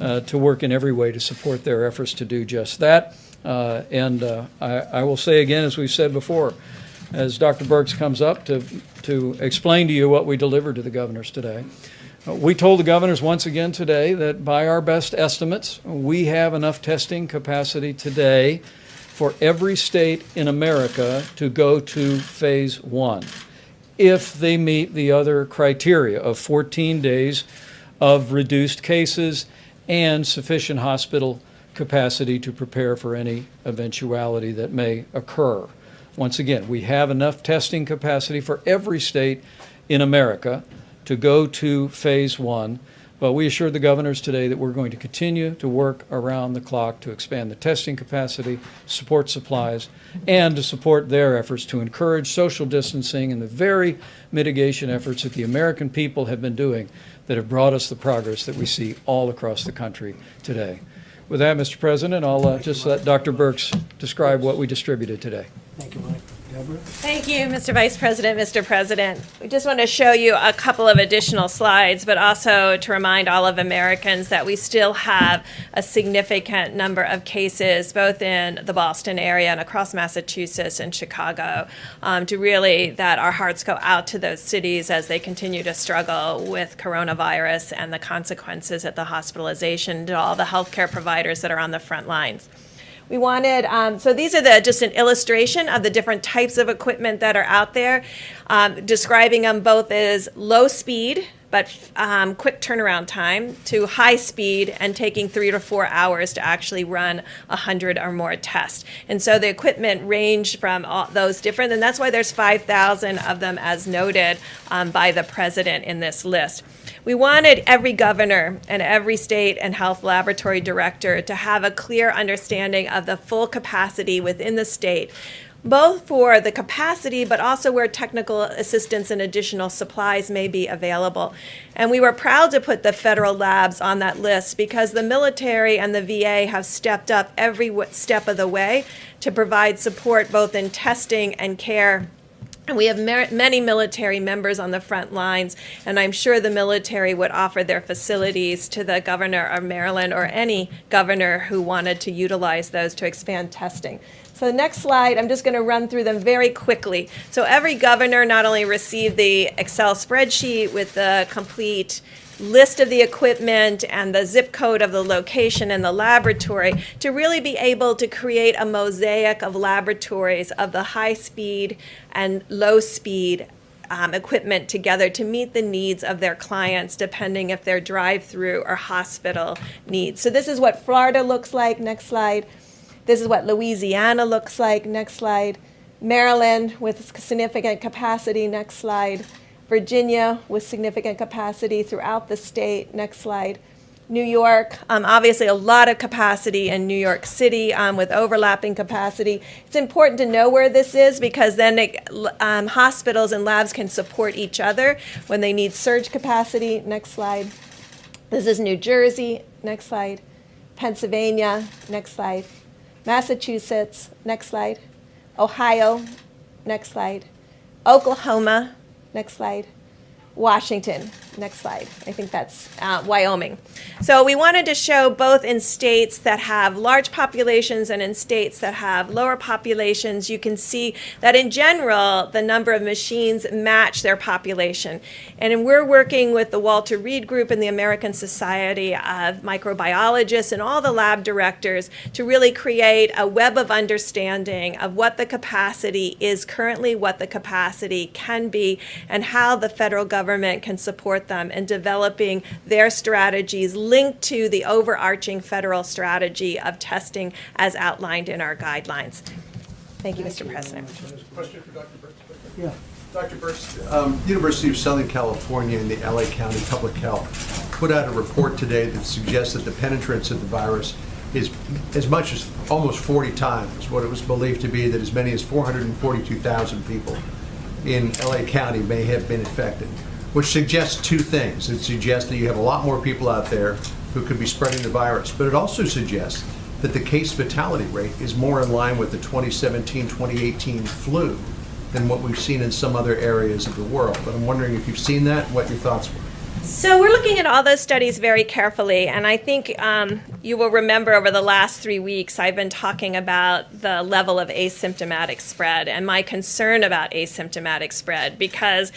to work in every way to support their efforts to do just that. I will say again, as we've said before, as Dr. Birx comes up to explain to you what we delivered to the governors today, we told the governors once again today that by our best estimates, we have enough testing capacity today for every state in America to go to phase 1 if they meet the other criteria of 14 days of reduced cases and sufficient hospital capacity to prepare for any eventuality that may occur. Once again, we have enough testing capacity for every state in America to go to phase 1, but we assured the governors today that we're going to continue to work around the clock to expand the testing capacity, support supplies, and to support their efforts to encourage social distancing and the very mitigation efforts that the American people have been doing that have brought us the progress that we see all across the country today. With that, Mr. President, I'll just let Dr. Birx describe what we distributed today. Thank you, Mike. Deborah? Thank you, Mr. Vice President, Mr. President. We just want to show you a couple of additional slides, but also to remind all of Americans that we still have a significant number of cases, both in the Boston area and across Massachusetts and Chicago, that our hearts go out to those cities as they continue to struggle with coronavirus and the consequences of the hospitalization, to all the healthcare providers that are on the front lines. We wanted, so these are just an illustration of the different types of equipment that are out there, describing them both as low speed, but quick turnaround time, to high speed and taking 3 to 4 hours to actually run 100 or more tests. And so the equipment range from all those different, and that's why there's 5,000 of them as noted by the president in this list. We wanted every governor and every state and health laboratory director to have a clear understanding of the full capacity within the state, both for the capacity, but also where technical assistance and additional supplies may be available. And we were proud to put the federal labs on that list because the military and the VA have stepped up every step of the way to provide support both in testing and care. And we have many military members on the front lines, and I'm sure the military would offer their facilities to the governor of Maryland or any governor who wanted to utilize those to expand testing. So the next slide, I'm just going to run through them very quickly. So every governor not only received the Excel spreadsheet with the complete list of the equipment and the zip code of the location and the laboratory to really be able to create a mosaic of laboratories of the high speed and low speed equipment together to meet the needs of their clients, depending if they're drive-through or hospital needs. So this is what Florida looks like. Next slide. This is what Louisiana looks like. Next slide. Maryland with significant capacity. Next slide. Virginia with significant capacity throughout the state. Next slide. New York, obviously a lot of capacity in New York City with overlapping capacity. It's important to know where this is because then hospitals and labs can support each other when they need surge capacity. Next slide. This is New Jersey. Next slide. Pennsylvania. Next slide. Massachusetts. Next slide. Ohio. Next slide. Oklahoma. Next slide. Washington. Next slide. I think that's Wyoming. So we wanted to show both in states that have large populations and in states that have lower populations. You can see that in general, the number of machines match their population. And we're working with the Walter Reed Group and the American Society of Microbiologists and all the lab directors to really create a web of understanding of what the capacity is currently, what the capacity can be, and how the federal government can support them in developing their strategies linked to the overarching federal strategy of testing as outlined in our guidelines. Thank you, Mr. President. Question for Dr. Burks? Yeah. Dr. Burks, University of Southern California and the LA County Public Health put out a report today that suggests that the penetrance of the virus is as much as almost 40 times what it was believed to be, that as many as 442,000 people in LA County may have been infected, which suggests two things. It suggests that you have a lot more people out there who could be spreading the virus, but it also suggests that the case fatality rate is more in line with the 2017-2018 flu than what we've seen in some other areas of the world. But I'm wondering if you've seen that and what your thoughts were. So we're looking at all those studies very carefully, and I think you will remember over the last 3 weeks I've been talking about the level of asymptomatic spread and my concern about asymptomatic spread because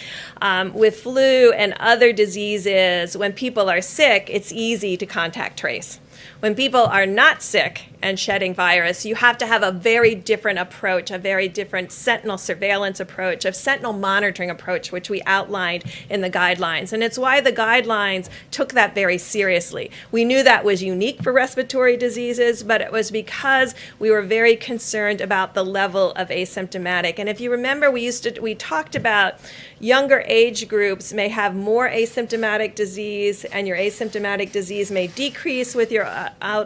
with flu and other diseases, when people are sick, it's easy to contact trace. When people are not sick and shedding virus, you have to have a very different approach, a very different sentinel surveillance approach, a sentinel monitoring approach, which we outlined in the guidelines. And it's why the guidelines took that very seriously. We knew that was unique for respiratory diseases, but it was because we were very concerned about the level of asymptomatic. And if you remember, we talked about younger age groups may have more asymptomatic disease, and your asymptomatic disease may decrease with your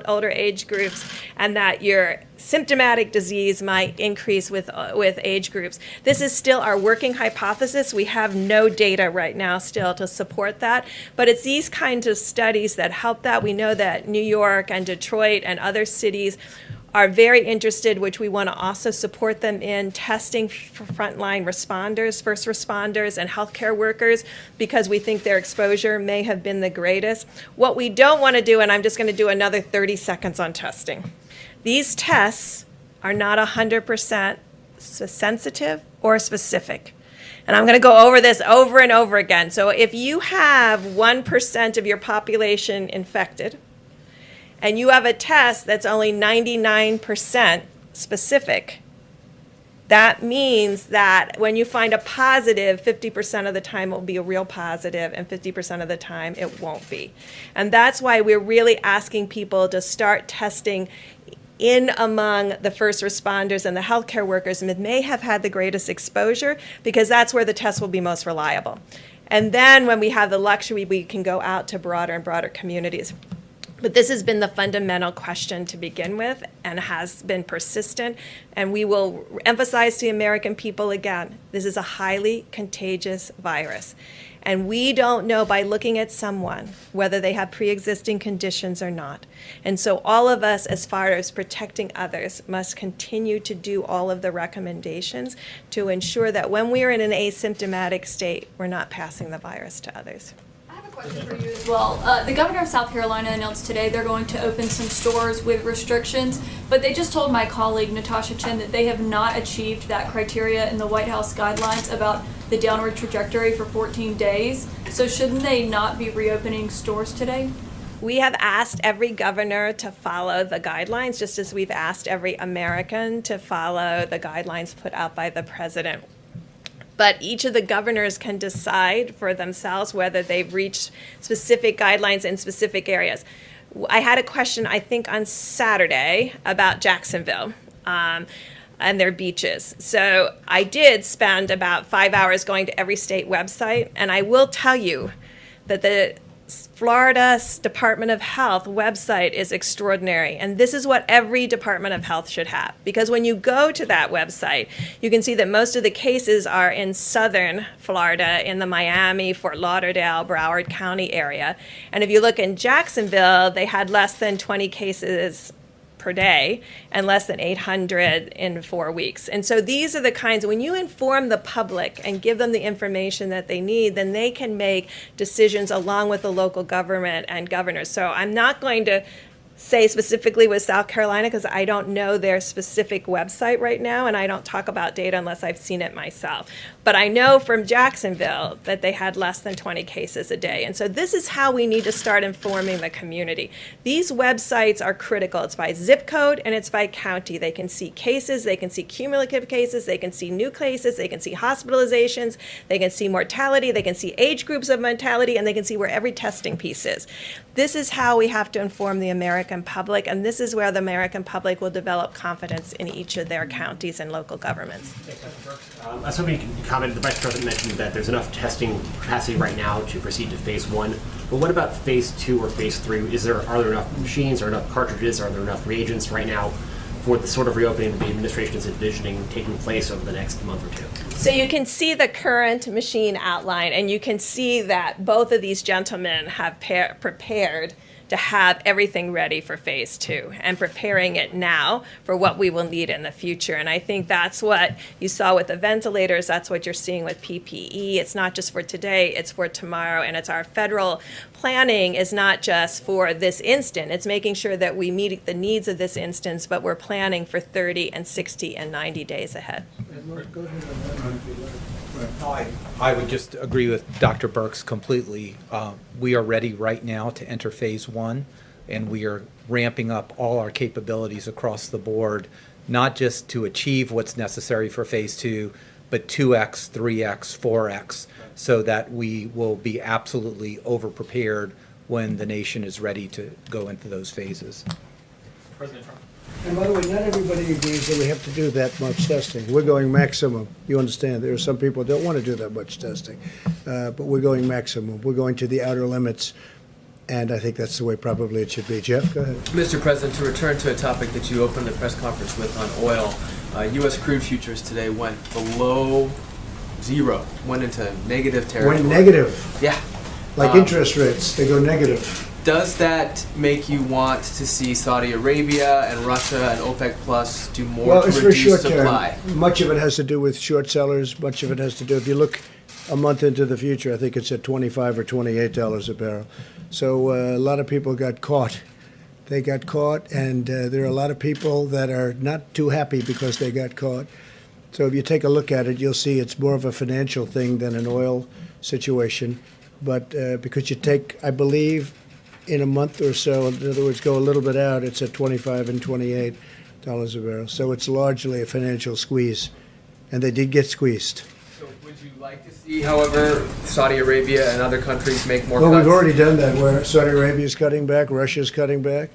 older age groups, and that your symptomatic disease might increase with age groups. This is still our working hypothesis. We have no data right now still to support that, but it's these kinds of studies that help that. We know that New York and Detroit and other cities are very interested, which we want to also support them in testing for frontline responders, first responders, and healthcare workers because we think their exposure may have been the greatest. What we don't want to do, and I'm just going to do another 30 seconds on testing. These tests are not 100% sensitive or specific. And I'm going to go over this over and over again. So if you have 1% of your population infected, and you have a test that's only 99% specific, that means that when you find a positive, 50% of the time it will be a real positive, and 50% of the time it won't be. And that's why we're really asking people to start testing in among the first responders and the healthcare workers that may have had the greatest exposure, because that's where the test will be most reliable. And then when we have the luxury, we can go out to broader and broader communities. But this has been the fundamental question to begin with and has been persistent. And we will emphasize to the American people again, this is a highly contagious virus. And we don't know by looking at someone whether they have pre-existing conditions or not. And so all of us, as far as protecting others, must continue to do all of the recommendations to ensure that when we are in an asymptomatic state, we're not passing the virus to others. I have a question for you as well. The governor of South Carolina announced today they're going to open some stores with restrictions, but they just told my colleague Natasha Chen that they have not achieved that criteria in the White House guidelines about the downward trajectory for 14 days. So shouldn't they not be reopening stores today? We have asked every governor to follow the guidelines, just as we've asked every American to follow the guidelines put out by the president. But each of the governors can decide for themselves whether they've reached specific guidelines in specific areas. I had a question, I think, on Saturday about Jacksonville and their beaches. So I did spend about 5 hours going to every state website, and I will tell you that the Florida Department of Health website is extraordinary, and this is what every Department of Health should have, because when you go to that website, you can see that most of the cases are in southern Florida, in the Miami, Fort Lauderdale, Broward County area. And if you look in Jacksonville, they had less than 20 cases per day and less than 800 in 4 weeks. And so these are the kinds, when you inform the public and give them the information that they need, then they can make decisions along with the local government and governors. So I'm not going to say specifically with South Carolina because I don't know their specific website right now, and I don't talk about data unless I've seen it myself. But I know from Jacksonville that they had less than 20 cases a day. And so this is how we need to start informing the community. These websites are critical. It's by zip code and it's by county. They can see cases, they can see cumulative cases, they can see new cases, they can see hospitalizations, they can see mortality, they can see age groups of mortality, and they can see where every testing piece is. This is how we have to inform the American public, and this is where the American public will develop confidence in each of their counties and local governments. I was hoping you could comment. The Vice President mentioned that there's enough testing capacity right now to proceed to phase 1. But what about phase 2 or phase 3? Are there enough machines, or enough cartridges, are there enough reagents right now for the sort of reopening the administration is envisioning taking place over the next month or two? So you can see the current machine outline, and you can see that both of these gentlemen have prepared to have everything ready for phase 2 and preparing it now for what we will need in the future. And I think that's what you saw with the ventilators. That's what you're seeing with PPE. It's not just for today, it's for tomorrow. And it's our federal planning is not just for this instant. It's making sure that we meet the needs of this instance, but we're planning for 30 and 60 and 90 days ahead. I would just agree with Dr. Birx completely. We are ready right now to enter phase 1, and we are ramping up all our capabilities across the board, not just to achieve what's necessary for phase 2, but 2x, 3x, 4x, so that we will be absolutely over-prepared when the nation is ready to go into those phases. President Trump. And by the way, not everybody agrees that we have to do that much testing. We're going maximum. You understand, there are some people that don't want to do that much testing. But we're going maximum. We're going to the outer limits. And I think that's the way probably it should be. Jeff, go ahead. Mr. President, to return to a topic that you opened the press conference with on oil, U.S. crude futures today went below zero, went into negative territory. Went negative. Yeah. Like interest rates, they go negative. Does that make you want to see Saudi Arabia and Russia and OPEC Plus do more to reduce supply? Much of it has to do with short sellers. Much of it has to do, if you look a month into the future, I think it's at $25 or $28 a barrel. So a lot of people got caught. They got caught, and there are a lot of people that are not too happy because they got caught. So if you take a look at it, you'll see it's more of a financial thing than an oil situation. But because you take, I believe, in a month or so, in other words, go a little bit out, it's at $25 and $28 a barrel. So it's largely a financial squeeze, and they did get squeezed. So would you like to see, however, Saudi Arabia and other countries make more Well, cuts? we've already done that, where Saudi Arabia's cutting back, Russia's cutting back,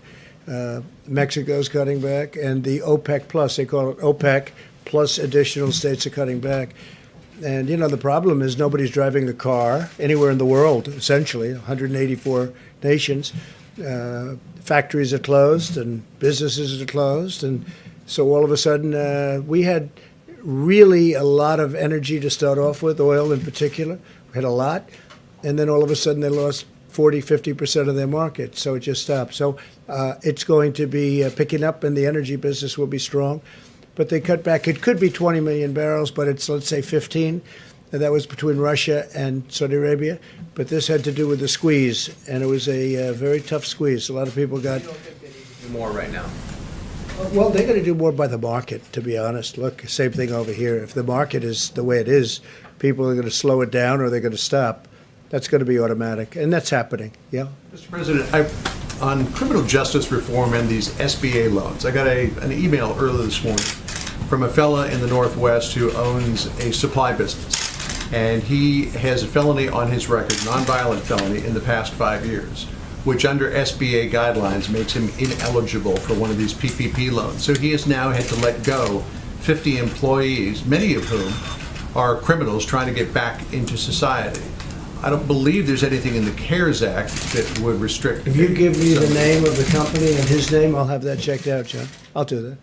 Mexico's cutting back, and the OPEC plus, they call it OPEC, plus additional states are cutting back. And, the problem is nobody's driving a car anywhere in the world, essentially, 184 nations. Factories are closed and businesses are closed. And so all of a sudden, we had really a lot of energy to start off with, oil in particular. We had a lot. And then all of a sudden, they lost 40, 50% of their market. So it just stopped. So it's going to be picking up, and the energy business will be strong. But they cut back. It could be 20 million barrels, but it's, let's say, 15. And that was between Russia and Saudi Arabia. But this had to do with the squeeze, and it was a very tough squeeze. A lot of people got... You don't think they need to do more right now? Well, they're going to do more by the market, to be honest. Look, same thing over here. If the market is the way it is, people are going to slow it down or they're going to stop. That's going to be automatic, and that's happening, yeah? Mr. President, on criminal justice reform and these SBA loans, I got an email earlier this morning from a fella in the Northwest who owns a supply business. And he has a felony on his record, nonviolent felony, in the past 5 years, which under SBA guidelines makes him ineligible for one of these PPP loans. So he has now had to let go 50 employees, many of whom are criminals trying to get back into society. I don't believe there's anything in the CARES Act that would restrict. If you give me the name of the company and his name, I'll have that checked out, John. I'll do that.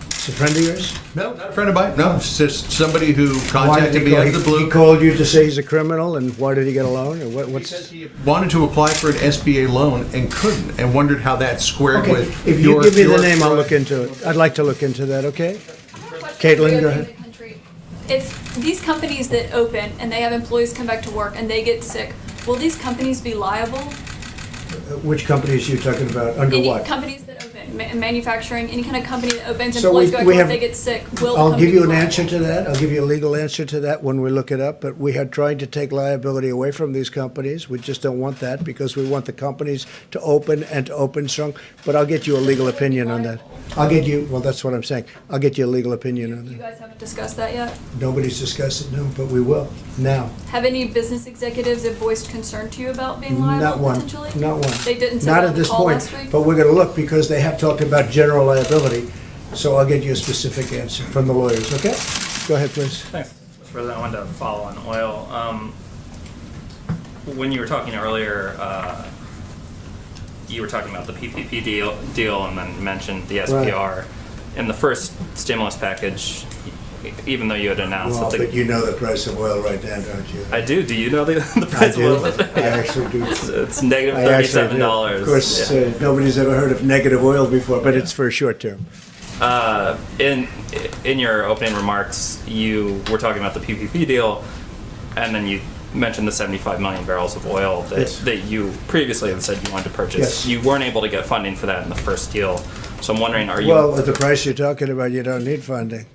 It's a friend of yours? No, not a friend of mine. No, it's just somebody who Why did contacted me out of the blue. He called you to say he's a criminal, and why did he get a loan? Or what's... He says he wanted to apply for an SBA loan and couldn't, and wondered how that squared Okay, with if you your... give me the your- name, I'll look into it. I'd like to look into that, okay? Caitlin, go ahead. If these companies that open and they have employees come back to work and they get sick, will these companies be liable? Which companies are you talking about? Under Any what? companies that open, manufacturing, any kind of company that opens, So employees go back to we work, have- they get sick, will the I'll company give you be an liable? answer to that. I'll give you a legal answer to that when we look it up. But we are trying to take liability away from these companies. We just don't want that because we want the companies to open and to open strong. But I'll get you a legal opinion on that. I'll get you, well, that's what I'm saying. I'll get you a legal opinion on You that. guys haven't discussed that yet? Nobody's discussed it, no, but we will, now. Have any business executives have voiced concern to you about being Not liable one, potentially? not one. They didn't say Not that at on the this call point, last week? but we're gonna look because they have talked about general liability. So I'll get you a specific answer from the lawyers, okay? Go ahead, please. Thanks, Mr. President. I wanted to follow on oil. When you were talking earlier, you were talking about the PPP deal and then mentioned the SPR. In the first stimulus package, even though you had announced Well, that but you know the price of oil right now, don't you? I do. Do you know the price I do. of oil? I actually do. It's negative I actually do. $37. Of course, Yeah. nobody's ever heard of negative oil before, but it's for a short term. In your opening remarks, you were talking about the PPP deal, and then you mentioned the 75 million barrels of oil that, Yes. that you previously had said you wanted to purchase. Yes. You weren't able to get funding for that in the first deal. So I'm wondering, are you... Well, at the price you're talking about, you don't need funding.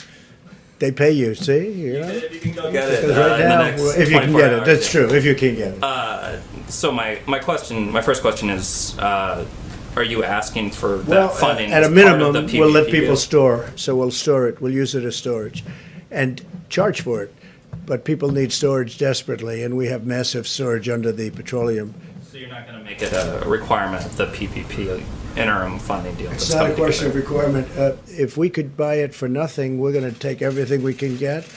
They pay you, see? You know? If you can go get it Because right in now, the next if you can 24 get it, hours, that's yeah. true, if you can get it. So my first question is, are you asking for that Well, funding at as a part of minimum, the we'll let PPP people deal? store, so we'll store it, we'll use it as storage, and charge for it. But people need storage desperately, and we have massive storage under the petroleum. So you're not going to make it a requirement of the PPP interim funding deal? It's that's not a coming question of together? requirement. If we could buy it for nothing, we're going to take everything we can get.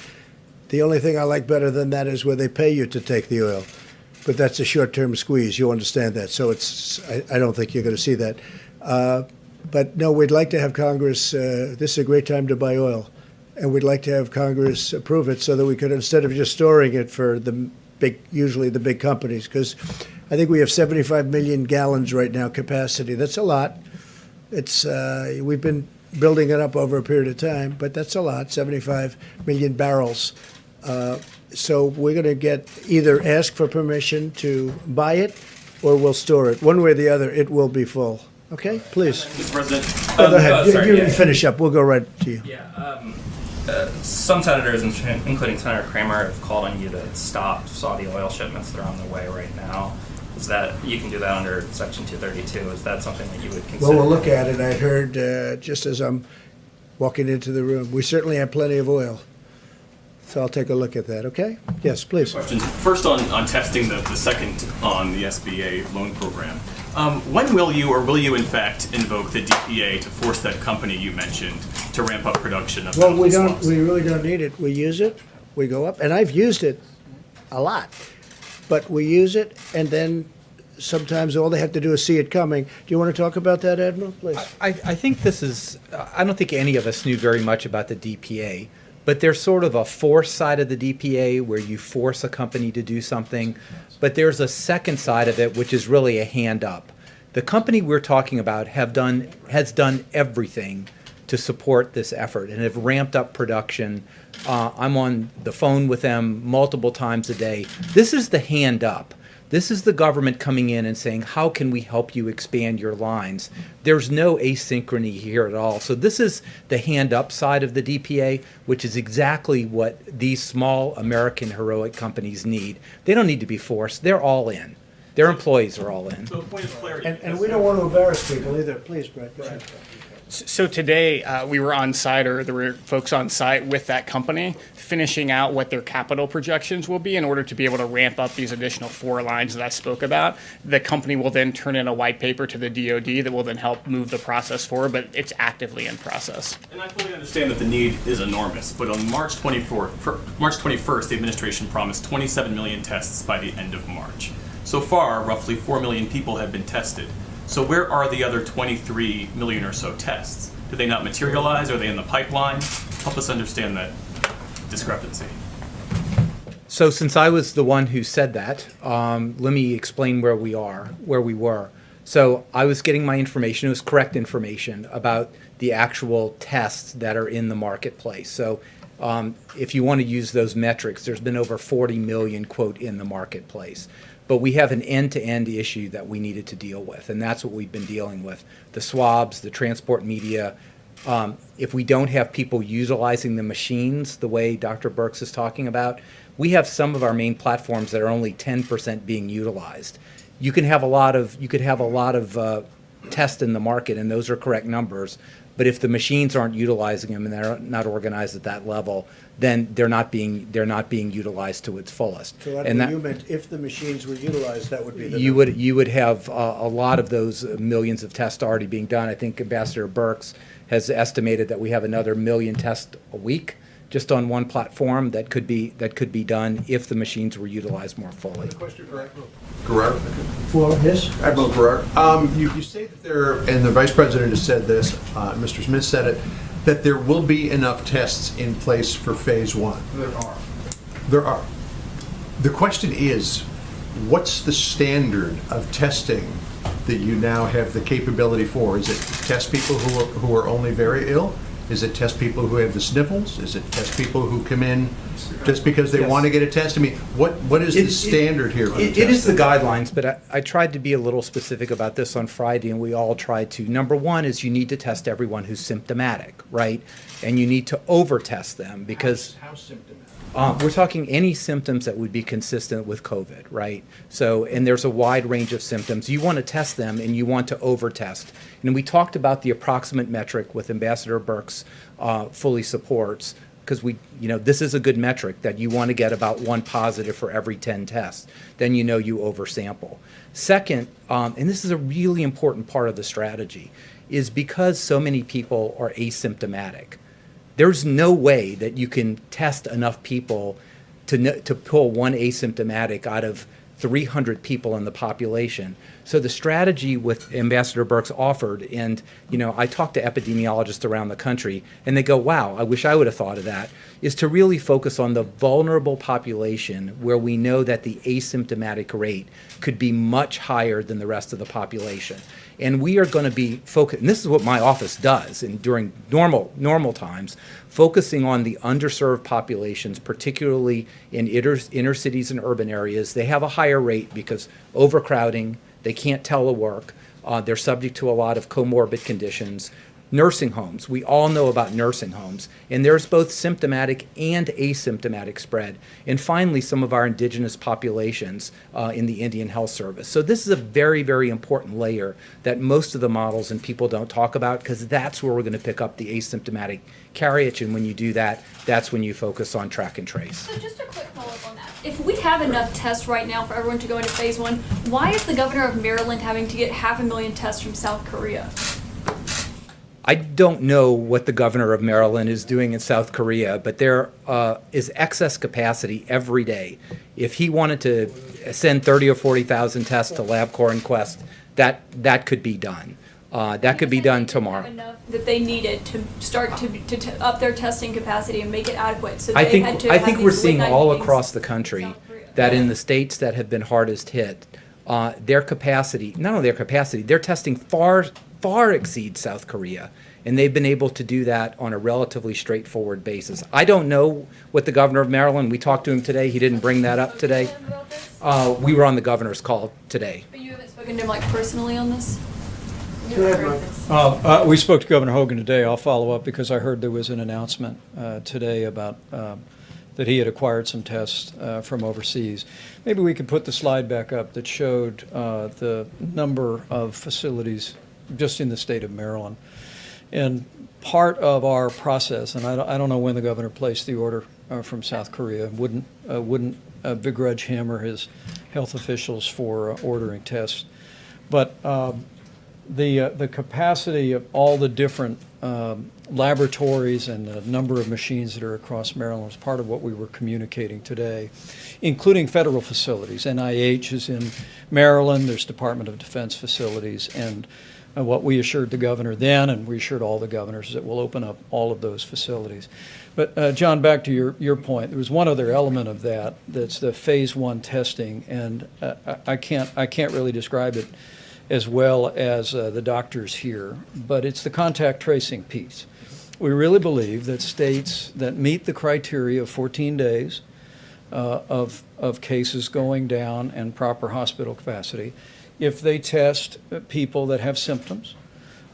The only thing I like better than that is where they pay you to take the oil. But that's a short-term squeeze. You understand that. So I don't think you're going to see that. But no, we'd like to have Congress, this is a great time to buy oil. And we'd like to have Congress approve it so that we could, instead of just storing it for the usually the big companies, because I think we have 75 million gallons right now capacity. That's a lot. It's we've been building it up over a period of time, but that's a lot, 75 million barrels. So we're going to get either ask for permission to buy it or we'll store it. One way or the other, it will be full. Okay, please. Mr. President. Go ahead. Sorry, you yeah. finish up. We'll go right to you. Yeah. Some senators, including Senator Kramer, have called on you to stop Saudi oil shipments that are on their way right now. Is that, you can do that under Section 232, is that something that you would consider? Well, we'll look at it. I heard, just as I'm walking into the room, we certainly have plenty of oil. So I'll take a look at that, okay? Yes, please. Question. First on testing, the second on the SBA loan program. When will you, or will you in fact invoke the DPA to force that company you mentioned to ramp up production of Well, medical swabs? we really don't need it. We use it, we go up, and I've used it a lot. But we use it, and then sometimes all they have to do is see it coming. Do you want to talk about that, Admiral, please? I think this is, I don't think any of us knew very much about the DPA, but there's sort of a force side of the DPA where you force a company to do something, but there's a second side of it which is really a hand up. The company we're talking about has done everything to support this effort and have ramped up production. I'm on the phone with them multiple times a day. This is the hand up. This is the government coming in and saying, how can we help you expand your lines? There's no asynchrony here at all. So this is the hand up side of the DPA, which is exactly what these small American heroic companies need. They don't need to be forced. They're all in. Their employees are all in. So a point of clarity. And we don't want to embarrass people either. Please, Brett, go ahead. So today, we were on site, or there were folks on site with that company, finishing out what their capital projections will be in order to be able to ramp up these additional 4 lines that I spoke about. The company will then turn in a white paper to the DoD that will then help move the process forward, but it's actively in process. And I fully understand that the need is enormous, but on March 21st, the administration promised 27 million tests by the end of March. So far, roughly 4 million people have been tested. So where are the other 23 million or so tests? Did they not materialize? Are they in the pipeline? Help us understand that discrepancy. So since I was the one who said that, let me explain where we were. So I was getting my information, it was correct information about the actual tests that are in the marketplace. So if you want to use those metrics, there's been over 40 million, quote, in the marketplace. But we have an end-to-end issue that we needed to deal with, and that's what we've been dealing with. The swabs, the transport media. If we don't have people utilizing the machines the way Dr. Birx is talking about, we have some of our main platforms that are only 10% being utilized. You could have a lot of tests in the market, and those are correct numbers. But if the machines aren't utilizing them and they're not organized at that level, then they're not being utilized to its fullest. So and that, you meant if the machines were utilized, that would be the you would have a lot of those millions of tests already being done. I think Ambassador Birx has estimated that we have another 1 million tests a week just on one platform that could be done if the machines were utilized more fully. Question for Admiral Guerrero. For yes? Admiral Guerrero. You say that there, and the Vice President has said this, Mr. Smith said it, that there will be enough tests in place for phase 1. There are. The question is, what's the standard of testing that you now have the capability for? Is it test people who are only very ill? Is it test people who have the sniffles? Is it test people who come in just because they want to get a test? I mean, what is the standard here for the It is the testing? guidelines, but I tried to be a little specific about this on Friday, and we all tried to. Number one is you need to test everyone who's symptomatic, right? And you need to over-test them because How symptomatic? we're talking any symptoms that would be consistent with COVID, right? So, and there's a wide range of symptoms. You want to test them, and you want to over-test. And we talked about the approximate metric with Ambassador Birx fully supports, because this is a good metric that you want to get about 1 positive for every 10 tests. Then you oversample. Second, and this is a really important part of the strategy, is because so many people are asymptomatic. There's no way that you can test enough people to pull one asymptomatic out of 300 people in the population. So the strategy with Ambassador Birx offered, and I talk to epidemiologists around the country, and they go, wow, I wish I would have thought of that, is to really focus on the vulnerable population where we know that the asymptomatic rate could be much higher than the rest of the population. And we are going to be focused, and this is what my office does during normal times, focusing on the underserved populations, particularly in inner cities and urban areas. They have a higher rate because overcrowding, they can't telework, they're subject to a lot of comorbid conditions. Nursing homes. We all know about nursing homes, and there's both symptomatic and asymptomatic spread. And finally, some of our indigenous populations in the Indian Health Service. So this is a very, very important layer that most of the models and people don't talk about, because that's where we're going to pick up the asymptomatic carriage. And when you do that, that's when you focus on track and trace. So just a quick follow-up on that. If we have enough tests right now for everyone to go into phase 1, why is the governor of Maryland having to get 500,000 tests from South Korea? I don't know what the governor of Maryland is doing in South Korea, but there is excess capacity every day. If he wanted to send 30 or 40,000 tests to LabCorp and Quest, that could be done. That could be done tomorrow. Enough that they needed to start to up their testing capacity and make it adequate. So I they think had to I have think these we're seeing late-night all meetings. across the country that in the states that have been hardest hit, their capacity, not only their capacity, their testing far exceeds South Korea. And they've been able to do that on a relatively straightforward basis. I don't know what the governor of Maryland, we talked to him today, he didn't bring that up today. We were on the governor's call today. But you haven't spoken to him like personally on this? We spoke to Governor Hogan today. I'll follow up because I heard there was an announcement today about that he had acquired some tests from overseas. Maybe we could put the slide back up that showed the number of facilities just in the state of Maryland. And part of our process, and I don't know when the governor placed the order from South Korea, wouldn't begrudge him or his health officials for ordering tests, but the capacity of all the different laboratories and the number of machines that are across Maryland is part of what we were communicating today, including federal facilities. NIH is in Maryland, there's Department of Defense facilities, and what we assured the governor then, and we assured all the governors, that we'll open up all of those facilities. But John, back to your point, there was one other element of that, that's the phase 1 testing, and I can't really describe it as well as the doctors here, but it's the contact tracing piece. We really believe that states that meet the criteria of 14 days of cases going down and proper hospital capacity, if they test people that have symptoms,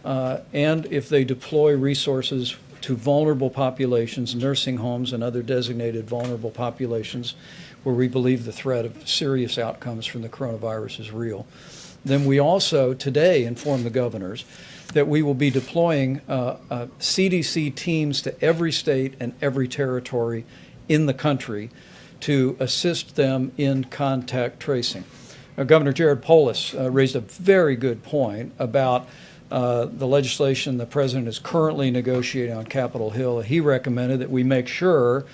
and if they deploy resources to vulnerable populations, nursing homes and other designated vulnerable populations where we believe the threat of serious outcomes from the coronavirus is real, then we also today inform the governors that we will be deploying CDC teams to every state and every territory in the country to assist them in contact tracing. Governor Jared Polis raised a very good point about the legislation the president is currently negotiating on Capitol Hill. He recommended that we make sure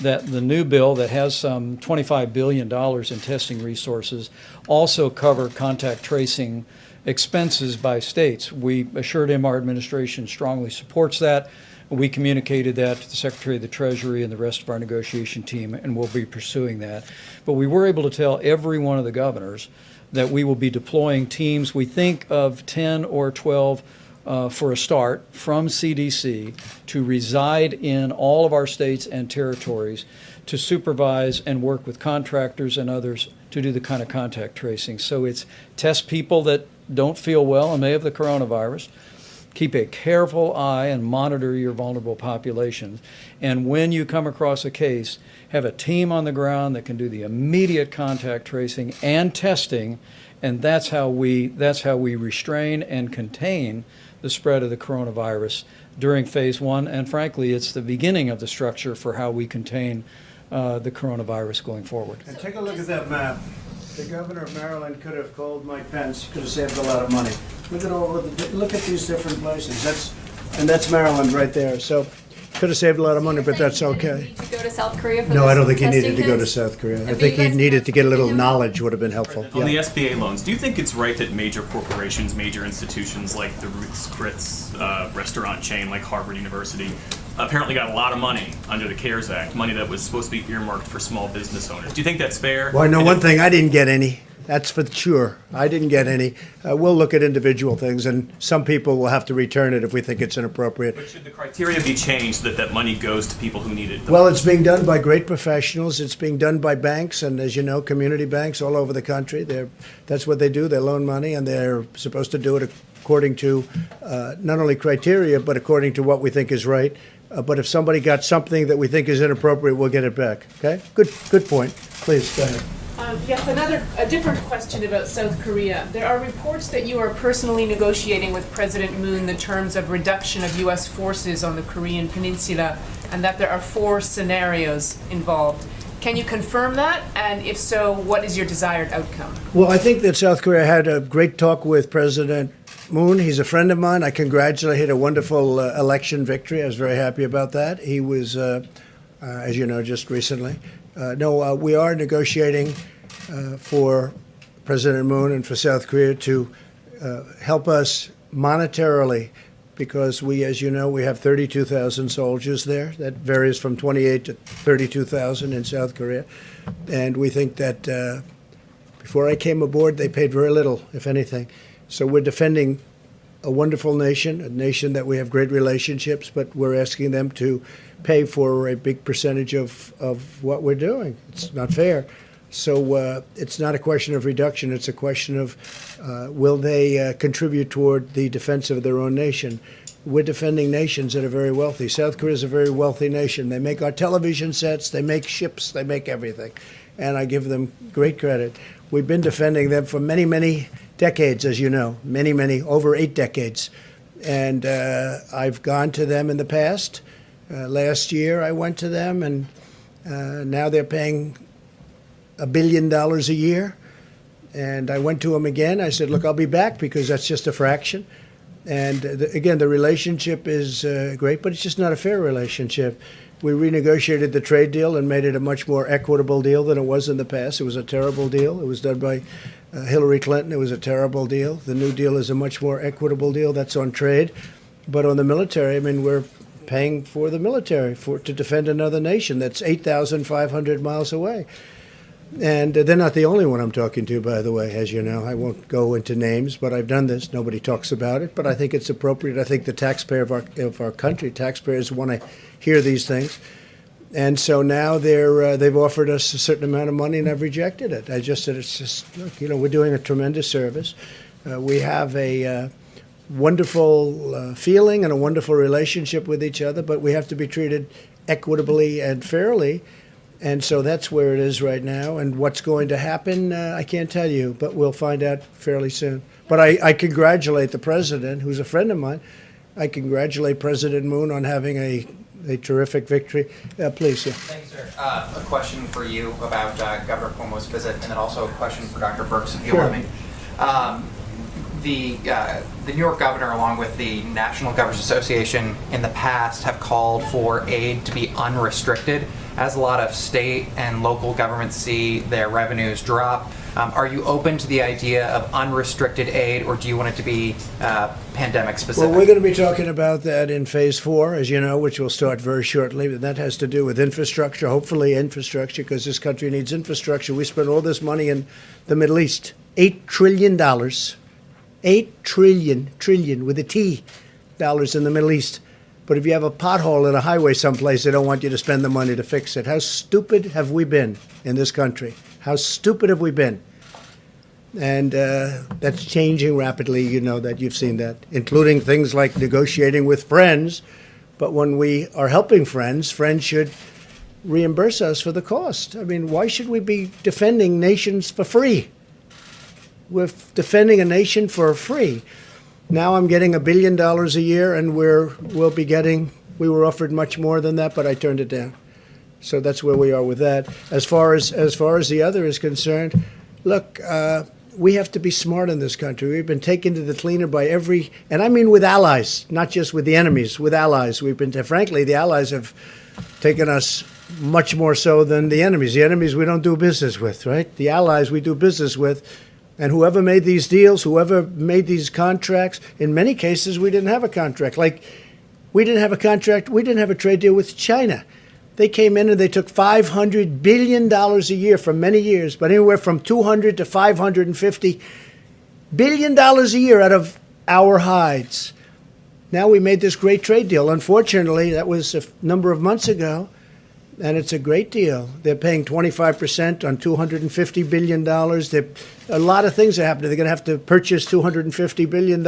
that the new bill that has some $25 billion in testing resources also cover contact tracing expenses by states. We assured him our administration strongly supports that. We communicated that to the Secretary of the Treasury and the rest of our negotiation team, and we'll be pursuing that. But we were able to tell every one of the governors that we will be deploying teams, we think of 10 or 12 for a start, from CDC to reside in all of our states and territories to supervise and work with contractors and others to do the kind of contact tracing. So it's test people that don't feel well and may have the coronavirus, keep a careful eye and monitor your vulnerable populations, and when you come across a case, have a team on the ground that can do the immediate contact tracing and testing, and that's how we restrain and contain the spread of the coronavirus during phase 1, and frankly, it's the beginning of the structure for how we contain the coronavirus going forward. And take a look at that map. The governor of Maryland could have called Mike Pence, could have saved a lot of money. Look at these different places. That's Maryland right there. So could have saved a lot of money, but that's okay. To go to South Korea for No, this I don't think he testing needed to go to kits? South Korea. I Have think you he guys needed to get a little spoken to him? knowledge would have been helpful. On the SBA loans, do you think it's right that major corporations, major institutions like the Ruth's Chris restaurant chain like Harvard University apparently got a lot of money under the CARES Act, money that was supposed to be earmarked for small business owners? Do you think that's fair? Well, I know one thing, I didn't get any. That's for sure. I didn't get any. We'll look at individual things, and some people will have to return it if we think it's inappropriate. But should the criteria be changed so that that money goes to people who need it? Well, it's being done by great professionals. It's being done by banks, and as you know, community banks all over the country. That's what they do. They loan money, and they're supposed to do it according to not only criteria, but according to what we think is right. But if somebody got something that we think is inappropriate, we'll get it back. Okay? Good point. Please, go ahead. Yes, a different question about South Korea. There are reports that you are personally negotiating with President Moon the terms of reduction of U.S. forces on the Korean Peninsula, and that there are 4 scenarios involved. Can you confirm that? And if so, what is your desired outcome? Well, I think that South Korea had a great talk with President Moon. He's a friend of mine. I congratulate him. He had a wonderful election victory. I was very happy about that. He was, as you know, just recently. We are negotiating for President Moon and for South Korea to help us monetarily, because we, as you know, we have 32,000 soldiers there. That varies from 28 to 32,000 in South Korea. And we think that before I came aboard, they paid very little, if anything. So we're defending a wonderful nation, a nation that we have great relationships, but we're asking them to pay for a big percentage of what we're doing. It's not fair. So it's not a question of reduction. It's a question of will they contribute toward the defense of their own nation. We're defending nations that are very wealthy. South Korea is a very wealthy nation. They make our television sets, they make ships, they make everything. And I give them great credit. We've been defending them for many, many decades, as you know, many, over 8 decades. And I've gone to them in the past. Last year I went to them, and now they're paying $1 billion a year. And I went to them again. I said, look, I'll be back, because that's just a fraction. And again, the relationship is great, but it's just not a fair relationship. We renegotiated the trade deal and made it a much more equitable deal than it was in the past. It was a terrible deal. It was done by Hillary Clinton. It was a terrible deal. The new deal is a much more equitable deal. That's on trade. But on the military, I mean, we're paying for the military to defend another nation that's 8,500 miles away. And they're not the only one I'm talking to, by the way, as you know. I won't go into names, but I've done this. Nobody talks about it, but I think it's appropriate. I think the taxpayer of our country, taxpayers want to hear these things. And so now they've offered us a certain amount of money, and I've rejected it. I just said, it's just, look, we're doing a tremendous service. We have a wonderful feeling and a wonderful relationship with each other, but we have to be treated equitably and fairly. And so that's where it is right now. And what's going to happen, I can't tell you, but we'll find out fairly soon. But I congratulate the president, who's a friend of mine. I congratulate President Moon on having a terrific victory. Please, yeah. Thanks, sir. A question for you about Governor Cuomo's visit, and then also a question for Dr. Birx, if you'll let me. The New York governor, along with the National Governors Association, in the past have called for aid to be unrestricted. As a lot of state and local governments see their revenues drop, are you open to the idea of unrestricted aid, or do you want it to be pandemic specific? Well, we're going to be talking about that in phase 4, as you know, which will start very shortly. And that has to do with infrastructure, hopefully infrastructure, because this country needs infrastructure. We spend all this money in the Middle East, $8 trillion. $8 trillion with a T dollars in the Middle East. But if you have a pothole in a highway someplace, they don't want you to spend the money to fix it. How stupid have we been in this country? How stupid have we been? And that's changing rapidly. You know that. You've seen that, including things like negotiating with friends. But when we are helping friends, friends should reimburse us for the cost. I mean, why should we be defending nations for free? We're defending a nation for free. Now I'm getting $1 billion a year, and we were offered much more than that, but I turned it down. So that's where we are with that. As far as the other is concerned, look, we have to be smart in this country. We've been taken to the cleaner by and I mean with allies, not just with the enemies, with allies. Frankly, the allies have taken us much more so than the enemies. The enemies we don't do business with, right? The allies we do business with. And whoever made these deals, whoever made these contracts, in many cases we didn't have a contract. Like, we didn't have a contract, we didn't have a trade deal with China. They came in and they took $500 billion a year for many years, but anywhere from $200 to $550 billion a year out of our hides. Now we made this great trade deal. Unfortunately, that was a number of months ago, and it's a great deal. They're paying 25% on $250 billion. A lot of things are happening. They're going to have to purchase $250 billion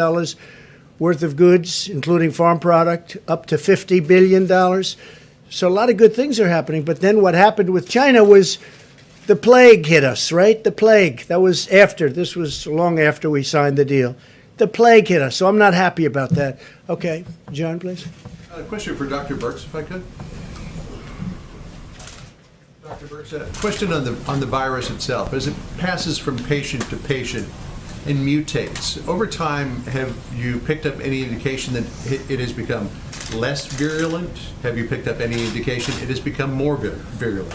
worth of goods, including farm product, up to $50 billion. So a lot of good things are happening. But then what happened with China was the plague hit us, right? The plague. That was after. This was long after we signed the deal. The plague hit us. So I'm not happy about that. Okay, John, please. A question for Dr. Birx, if I could. Dr. Birx, a question on the virus itself. As it passes from patient to patient and mutates, over time, have you picked up any indication that it has become less virulent? Have you picked up any indication it has become more virulent?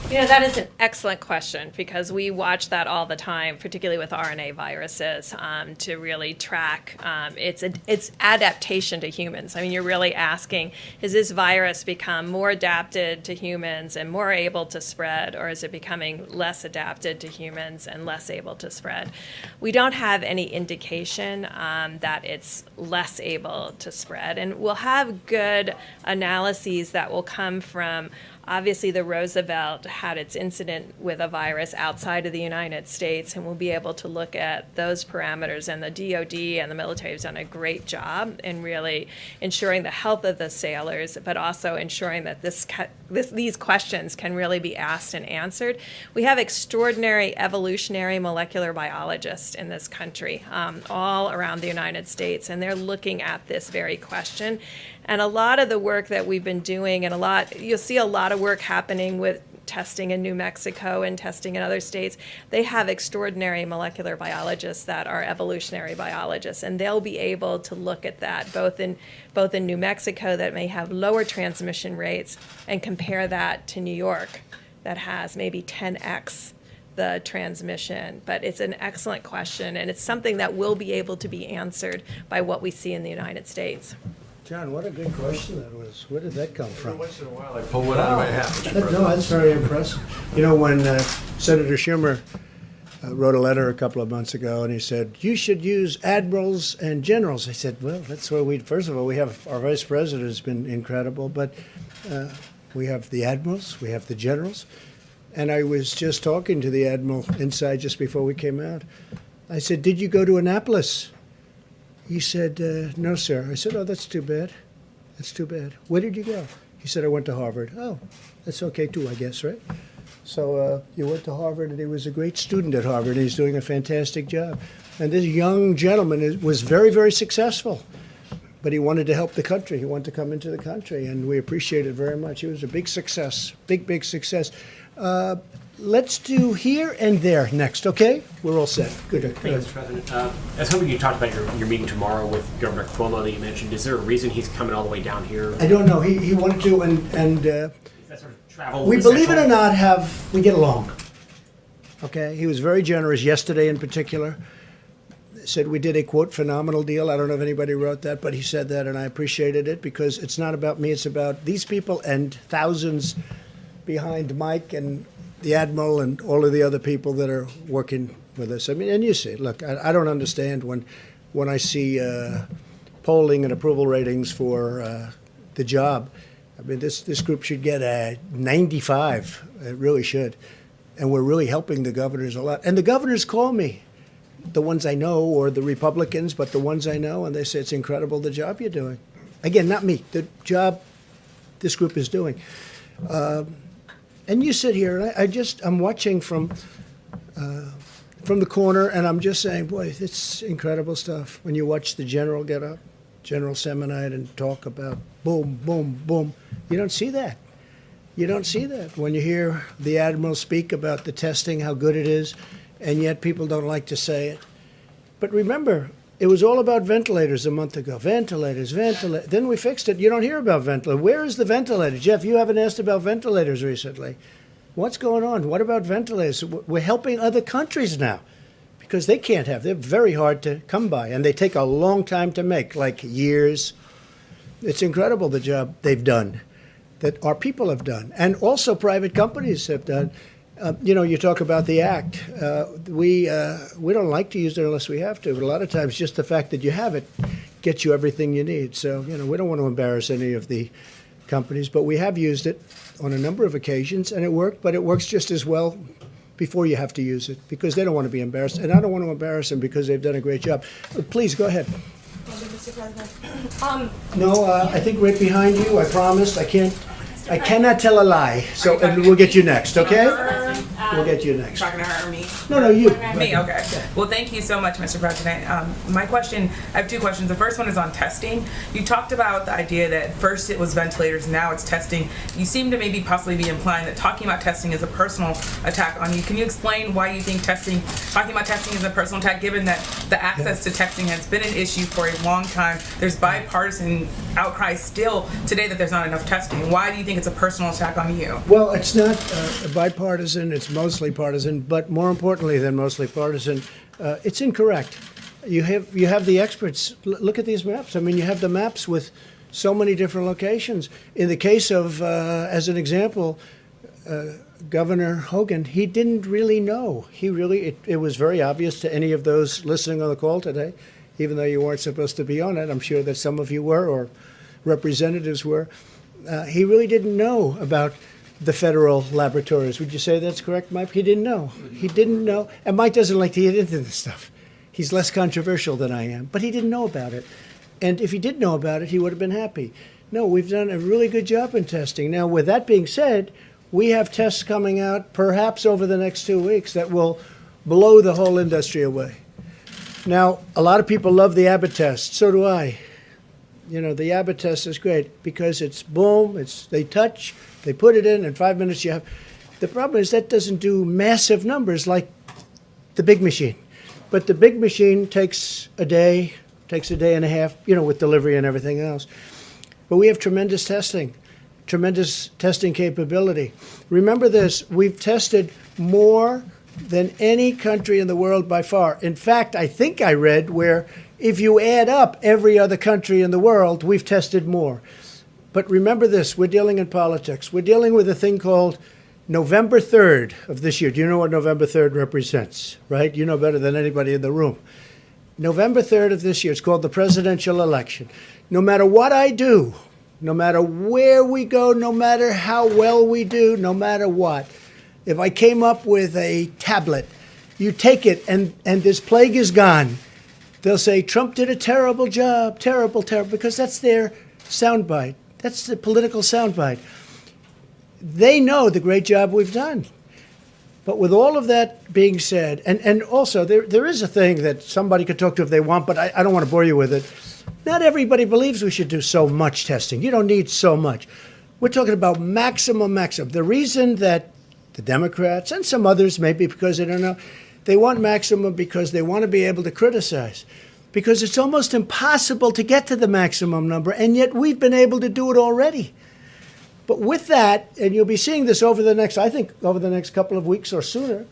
You know, that is an excellent question because we watch that all the time, particularly with RNA viruses, to really track its adaptation to humans. I mean, you're really asking, has this virus become more adapted to humans and more able to spread, or is it becoming less adapted to humans and less able to spread? We don't have any indication that it's less able to spread, and we'll have good analyses that will come from. Obviously, the Roosevelt had its incident with a virus outside of the United States, and we'll be able to look at those parameters. And the DoD and the military has done a great job in really ensuring the health of the sailors, but also ensuring that these questions can really be asked and answered. We have extraordinary evolutionary molecular biologists in this country, all around the United States, and they're looking at this very question. And a lot of the work that we've been doing, and you'll see a lot of work happening with testing in New Mexico and testing in other states. They have extraordinary molecular biologists that are evolutionary biologists, and they'll be able to look at that both in New Mexico that may have lower transmission rates and compare that to New York that has maybe 10x the transmission. But it's an excellent question, and it's something that will be able to be answered by what we see in the United States. John, what a good question that was. Where did that come from? Once in a while, I pull one out of my hat, Mr. President. No, that's very impressive. You know, when Senator Schumer wrote a letter a couple of months ago, and he said, you should use admirals and generals. I said, well, that's where first of all, we have our vice president has been incredible, but we have the admirals, we have the generals. And I was just talking to the admiral inside just before we came out. I said, did you go to Annapolis? He said, no, sir. I said, oh, that's too bad. That's too bad. Where did you go? He said, I went to Harvard. Oh, that's okay too, I guess, right? So you went to Harvard, and he was a great student at Harvard. He's doing a fantastic job. And this young gentleman was very, very successful. But he wanted to help the country. He wanted to come into the country, and we appreciate it very much. It was a big success, big success. Let's do here and there next, okay? We're all set. Good. Thank you, Mr. President. I was hoping you talked about your meeting tomorrow with Governor Cuomo that you mentioned. Is there a reason he's coming all the way down here? I don't know. He wanted to, and Is that sort of travel we, believe it essential? or not, we get along. Okay? He was very generous yesterday in particular. Said we did a, quote, phenomenal deal. I don't know if anybody wrote that, but he said that, and I appreciated it because it's not about me. It's about these people and thousands behind Mike and the Admiral and all of the other people that are working with us. I mean, and you see, look, I don't understand when I see polling and approval ratings for the job. I mean, this group should get a 95. It really should. And we're really helping the governors a lot. And the governors call me, the ones I know, or the Republicans, but the ones I know, and they say it's incredible the job you're doing. Again, not me, the job this group is doing. And you sit here, and I'm watching from the corner, and I'm just saying, boy, it's incredible stuff. When you watch the general get up, General Semonite, and talk about boom, boom, boom, you don't see that. You don't see that. When you hear the Admiral speak about the testing, how good it is, and yet people don't like to say it. But remember, it was all about ventilators a month ago. Ventilators. Then we fixed it. You don't hear about ventilators. Where is the ventilator? Jeff, you haven't asked about ventilators recently. What's going on? What about ventilators? We're helping other countries now because they can't have. They're very hard to come by, and they take a long time to make, like years. It's incredible the job they've done. that our people have done, and also private companies have done. You talk about the act. We don't like to use it unless we have to, but a lot of times just the fact that you have it gets you everything you need. So, we don't want to embarrass any of the companies, but we have used it on a number of occasions, and it worked, but it works just as well before you have to use it, because they don't want to be embarrassed, and I don't want to embarrass them because they've done a great job. But please, go ahead. Mr. President. No, I think right behind you, I promised. I cannot tell a lie, so and we'll get you next, okay? We'll get you next. Talking to her or me? No, you. Me, okay. Well, thank you so much, Mr. President. My question, I have two questions. The first one is on testing. You talked about the idea that first it was ventilators, now it's testing. You seem to maybe possibly be implying that talking about testing is a personal attack on you. Can you explain why you think talking about testing is a personal attack, given that the access to testing has been an issue for a long time? There's bipartisan outcry still today that there's not enough testing. Why do you think it's a personal attack on you? Well, it's not bipartisan, it's mostly partisan, but more importantly than mostly partisan, it's incorrect. You have the experts. Look at these maps. I mean, you have the maps with so many different locations. In the case of, as an example, Governor Hogan, he didn't really know. It was very obvious to any of those listening on the call today, even though you weren't supposed to be on it. I'm sure that some of you were, or representatives were. He really didn't know about the federal laboratories. Would you say that's correct, Mike? He didn't know. He didn't know. And Mike doesn't like to get into this stuff. He's less controversial than I am, but he didn't know about it. And if he did know about it, he would have been happy. No, we've done a really good job in testing. Now, with that being said, we have tests coming out perhaps over the next 2 weeks that will blow the whole industry away. Now, a lot of people love the Abbott test. So do I. The Abbott test is great because it's boom, they touch, they put it in 5 minutes you have. The problem is that doesn't do massive numbers like the big machine. But the big machine takes a day and a half, with delivery and everything else. But we have tremendous testing capability. Remember this, we've tested more than any country in the world by far. In fact, I think I read where if you add up every other country in the world, we've tested more. But remember this, we're dealing in politics. We're dealing with a thing called November 3rd of this year. Do you know what November 3rd represents, right? You know better than anybody in the room. November 3rd of this year, it's called the presidential election. No matter what I do, no matter where we go, no matter how well we do, no matter what, if I came up with a tablet, you take it and this plague is gone. They'll say, Trump did a terrible job, terrible, because that's their soundbite. That's the political soundbite. They know the great job we've done. But with all of that being said, and also there is a thing that somebody could talk to if they want, but I don't want to bore you with it. Not everybody believes we should do so much testing. You don't need so much. We're talking about maximum. The reason that the Democrats and some others, maybe because they don't know, they want maximum because they want to be able to criticize. Because it's almost impossible to get to the maximum number, and yet we've been able to do it already. But with that, and you'll be seeing this over the next couple of weeks or sooner,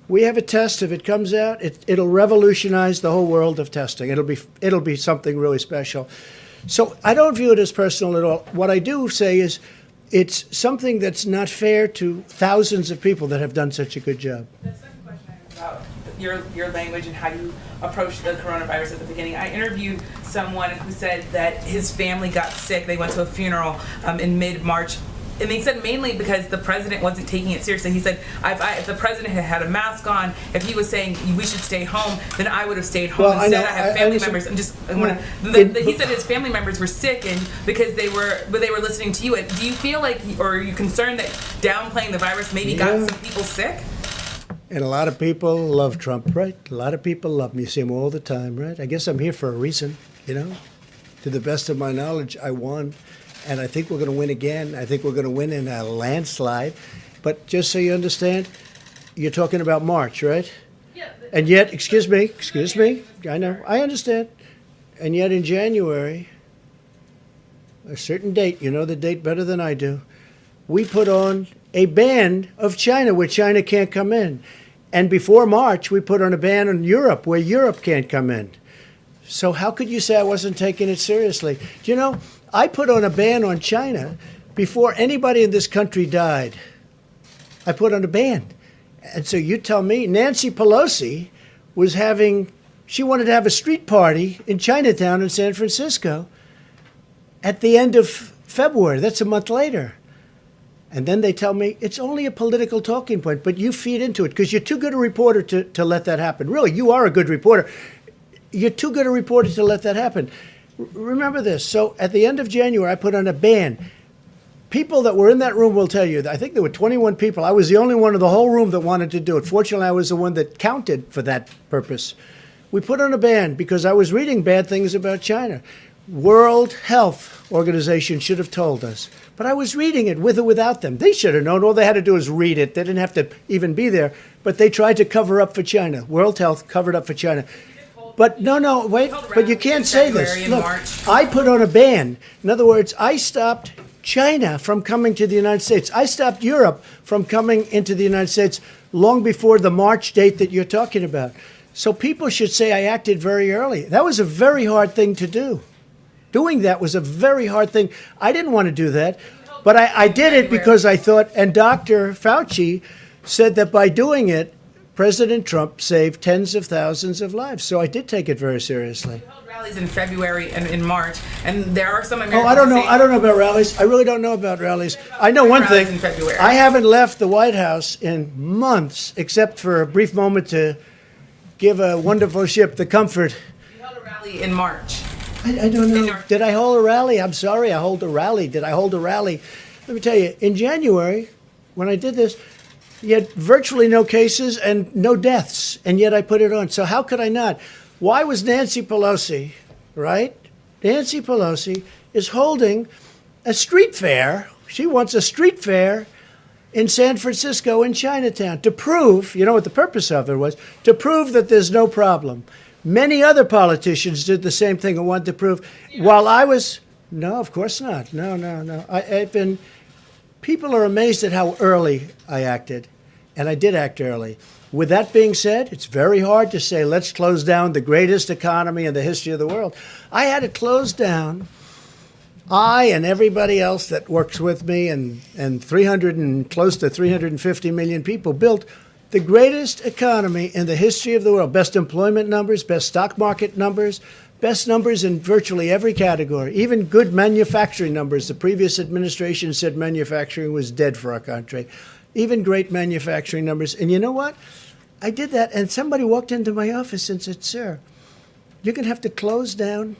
we have a test. If it comes out, it'll revolutionize the whole world of testing. It'll be something really special. So I don't view it as personal at all. What I do say is it's something that's not fair to thousands of people that have done such a good job. The second question I have about your language and how you approach the coronavirus at the beginning. I interviewed someone who said that his family got sick. They went to a funeral in mid-March. And they said mainly because the president wasn't taking it seriously. He said, if the president had had a mask on, if he was saying we should stay home, then I would have stayed home. Well, Instead, I have family members. He said his family members were sick, and because they were listening to you. Do you feel like, or are you concerned that downplaying the virus maybe got some people sick? And a lot of people love Trump, right? A lot of people love me. You see him all the time, right? I guess I'm here for a reason, To the best of my knowledge, I won. And I think we're going to win again. I think we're going to win in a landslide. But just so you understand, you're talking about March, right? Yeah. And yet, excuse me, I know, I understand. And yet in January, a certain date, you know the date better than I do, we put on a ban of China where China can't come in. And before March, we put on a ban on Europe where Europe can't come in. So how could you say I wasn't taking it seriously? Do you know, I put on a ban on China before anybody in this country died, I put on a ban. And so you tell me, Nancy Pelosi she wanted to have a street party in Chinatown in San Francisco at the end of February. That's a month later. And then they tell me it's only a political talking point, but you feed into it because you're too good a reporter to let that happen. Really, you are a good reporter. You're too good a reporter to let that happen. Remember this. So at the end of January, I put on a ban. People that were in that room will tell you that I think there were 21 people. I was the only one in the whole room that wanted to do it. Fortunately, I was the one that counted for that purpose. We put on a ban because I was reading bad things about China. World Health Organization should have told us. But I was reading it with or without them. They should have known. All they had to do was read it. They didn't have to even be there. But they tried to cover up for China. World Health covered up for China. But no, wait. But you can't say this. Look, I put on a ban. In other words, I stopped China from coming to the United States. I stopped Europe from coming into the United States long before the March date that you're talking about. So people should say I acted very early. That was a very hard thing to do. Doing that was a very hard thing. I didn't want to do that, but I did it because I thought, and Dr. Fauci said that by doing it, President Trump saved tens of thousands of lives. So I did take it very seriously. You held rallies in February and in March, and there are some Americans. Oh, I don't know. I don't know about rallies. I really don't know about rallies. I know one thing. I haven't left the White House in months, except for a brief moment to give a wonderful ship the comfort. You held a rally in March. I don't know. Did I hold a rally? I'm sorry, I hold a rally. Did I hold a rally? Let me tell you, in January, when I did this, you had virtually no cases and no deaths, and yet I put it on. So how could I not? Why was Nancy Pelosi, right? Nancy Pelosi is holding a street fair. She wants a street fair in San Francisco in Chinatown to prove, you know what the purpose of it was? To prove that there's no problem. Many other politicians did the same thing and wanted to prove. While I was, no, of course not. No. I've been, people are amazed at how early I acted, and I did act early. With that being said, it's very hard to say, let's close down the greatest economy in the history of the world. I had to close down, I and everybody else that works with me and 300 and close to 350 million people built the greatest economy in the history of the world. Best employment numbers, best stock market numbers, best numbers in virtually every category, even good manufacturing numbers. The previous administration said manufacturing was dead for our country. Even great manufacturing numbers. And you know what? I did that, and somebody walked into my office and said, sir, you're going to have to close down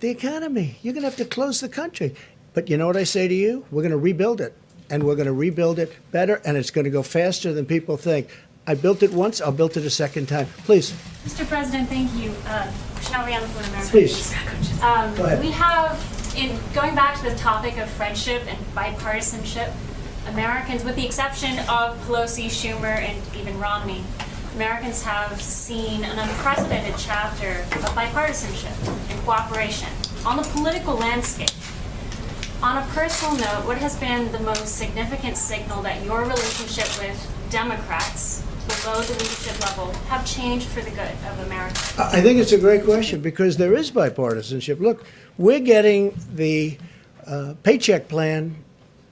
the economy. You're going to have to close the country. But you know what I say to you? We're going to rebuild it. And we're going to rebuild it better, and it's going to go faster than people think. I built it once, I'll build it a second time. Please. Mr. President, thank you. Chanel Rihanna from America. Please. Go ahead. We have, going back to the topic of friendship and bipartisanship, Americans, with the exception of Pelosi, Schumer, and even Romney, Americans have seen an unprecedented chapter of bipartisanship and cooperation on the political landscape. On a personal note, what has been the most significant signal that your relationship with Democrats below the leadership level have changed for the good of America? I think it's a great question because there is bipartisanship. Look, we're getting the paycheck plan.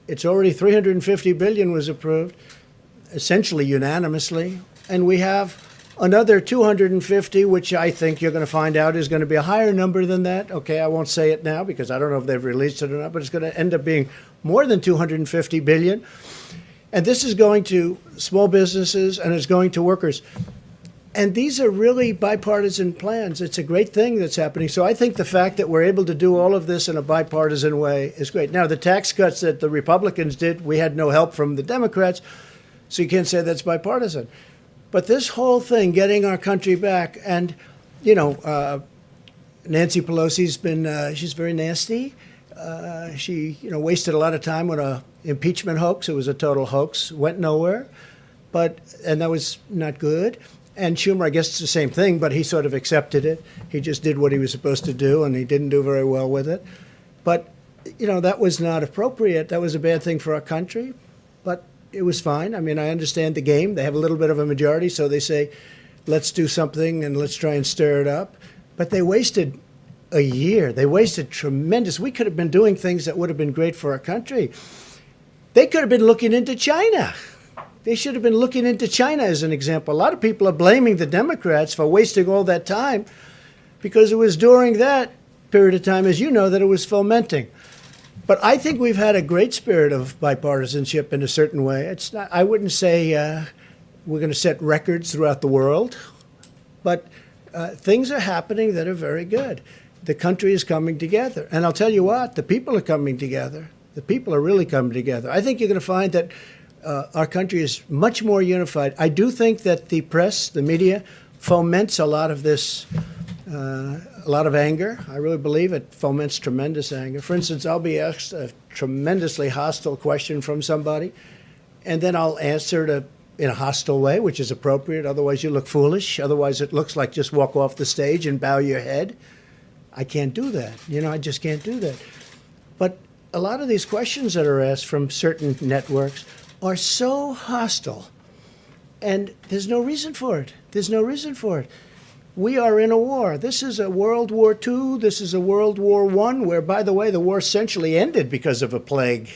It's already $350 billion was approved, essentially unanimously, and we have another 250, which I think you're going to find out is going to be a higher number than that. Okay, I won't say it now because I don't know if they've released it or not, but it's going to end up being more than 250 billion. And this is going to small businesses and it's going to workers. And these are really bipartisan plans. It's a great thing that's happening. So I think the fact that we're able to do all of this in a bipartisan way is great. Now, the tax cuts that the Republicans did, we had no help from the Democrats, so you can't say that's bipartisan. But this whole thing, getting our country back, and, you know, Nancy Pelosi's been, she's very nasty. She, you know, wasted a lot of time on a impeachment hoax. It was a total hoax, went nowhere, and that was not good. And Schumer, I guess it's the same thing, but he sort of accepted it. He just did what he was supposed to do, and he didn't do very well with it. But, you know, that was not appropriate. That was a bad thing for our country. But it was fine. I mean, I understand the game. They have a little bit of a majority, so they say, let's do something and let's try and stir it up. But they wasted a year. They wasted tremendous. We could have been doing things that would have been great for our country. They could have been looking into China. They should have been looking into China as an example. A lot of people are blaming the Democrats for wasting all that time because it was during that period of time, as you know, that it was fomenting. But I think we've had a great spirit of bipartisanship in a certain way. It's not, I wouldn't say we're going to set records throughout the world, but things are happening that are very good. The country is coming together. And I'll tell you what, the people are coming together. The people are really coming together. I think you're going to find that our country is much more unified. I do think that the press, the media, foments a lot of this, a lot of anger. I really believe it foments tremendous anger. For instance, I'll be asked a tremendously hostile question from somebody, and then I'll answer it in a hostile way, which is appropriate. Otherwise, you look foolish. Otherwise, it looks like just walk off the stage and bow your head. I can't do that. You know, I just can't do that. But a lot of these questions that are asked from certain networks are so hostile, and there's no reason for it. There's no reason for it. We are in a war. This is a World War II. This is a World War I, where, by the way, the war essentially ended because of a plague.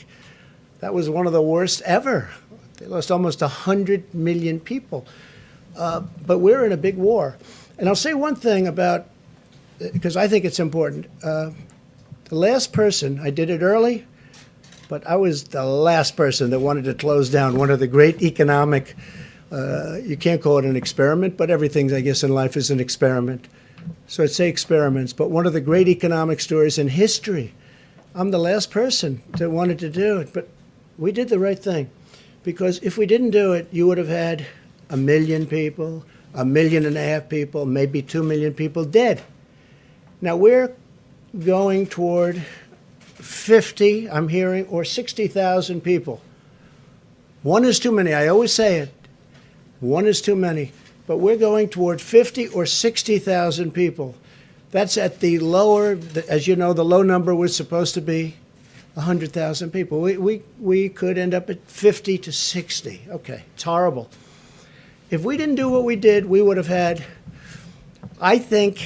That was one of the worst ever. They lost almost 100 million people. But we're in a big war. And I'll say one thing about, because I think it's important. The last person, I did it early, but I was the last person that wanted to close down one of the great economic, you can't call it an experiment, but everything, I guess, in life is an experiment. So I'd say experiments, but one of the great economic stories in history. I'm the last person that wanted to do it, but we did the right thing. Because if we didn't do it, you would have had 1 million people, 1.5 million people, maybe 2 million people dead. Now we're going toward 50, I'm hearing, or 60,000 people. One is too many. I always say it. One is too many. But we're going toward 50 or 60,000 people. That's at the lower, as you know, the low number was supposed to be 100,000 people. We could end up at 50 to 60. Okay, it's horrible. If we didn't do what we did, we would have had, I think,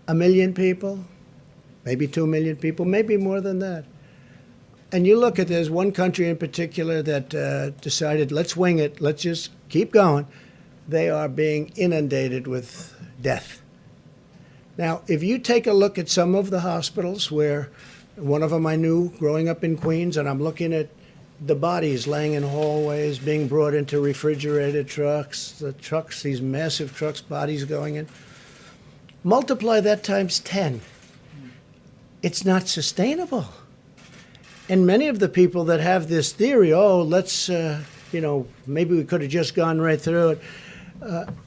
1 million people, maybe 2 million people, maybe more than that. And you look at, there's one country in particular that decided, let's wing it, let's just keep going. They are being inundated with death. Now, if you take a look at some of the hospitals where, one of them I knew growing up in Queens, and I'm looking at the bodies laying in hallways, being brought into refrigerated trucks, the trucks, these massive trucks, bodies going in. Multiply that times 10. It's not sustainable. And many of the people that have this theory, oh, let's, maybe we could have just gone right through it.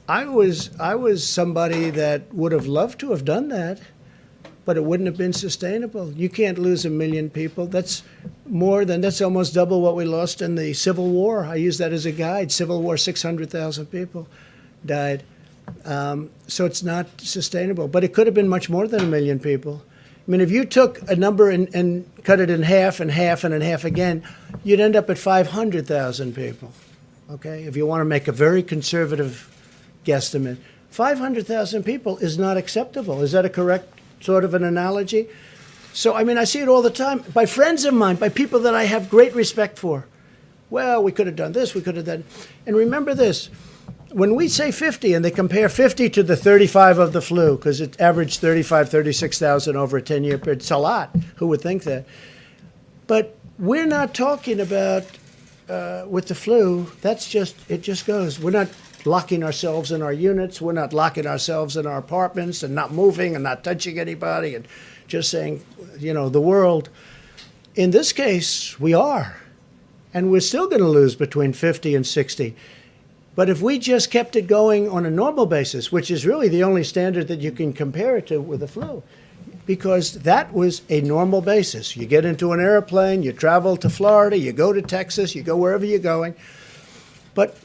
I was somebody that would have loved to have done that, but it wouldn't have been sustainable. You can't lose 1 million people. That's almost double what we lost in the Civil War. I use that as a guide. Civil War, 600,000 people died. So it's not sustainable. But it could have been much more than 1 million people. I mean, if you took a number and cut it in half and half and in half again, you'd end up at 500,000 people, okay? If you want to make a very conservative guesstimate. 500,000 people is not acceptable. Is that a correct sort of an analogy? So, I mean, I see it all the time by friends of mine, by people that I have great respect for. Well, we could have done this, we could have done. And remember this. When we say 50, and they compare 50 to the 35 of the flu, because it averaged 35, 36,000 over a 10-year period, it's a lot. Who would think that? But we're not talking about, with the flu, it just goes. We're not locking ourselves in our units. We're not locking ourselves in our apartments and not moving and not touching anybody and just saying, the world. In this case, we are. And we're still going to lose between 50 and 60. But if we just kept it going on a normal basis, which is really the only standard that you can compare it to with the flu, because that was a normal basis. You get into an airplane, you travel to Florida, you go to Texas, you go wherever you're going. But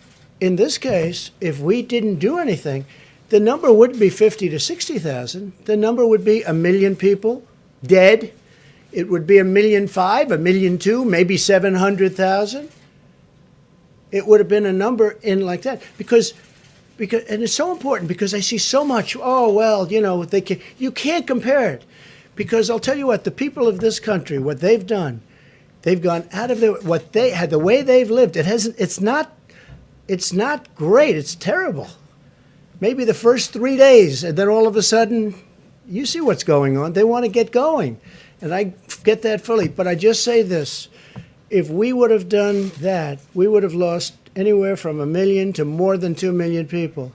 in this case, if we didn't do anything, the number wouldn't be 50 to 60,000. The number would be 1 million people dead. It would be 1.5 million, 1.2 million, maybe 700,000. It would have been a number in like that. Because because, and it's so important because I see so much, oh, well, you can't compare it. Because I'll tell you what, the people of this country, what they've done, they've gone out of what they had, the way they've lived. It's not great. It's terrible. Maybe the first 3 days, and then all of a sudden, you see what's going on. They want to get going. And I get that fully. But I just say this. If we would have done that, we would have lost anywhere from 1 million to more than 2 million people.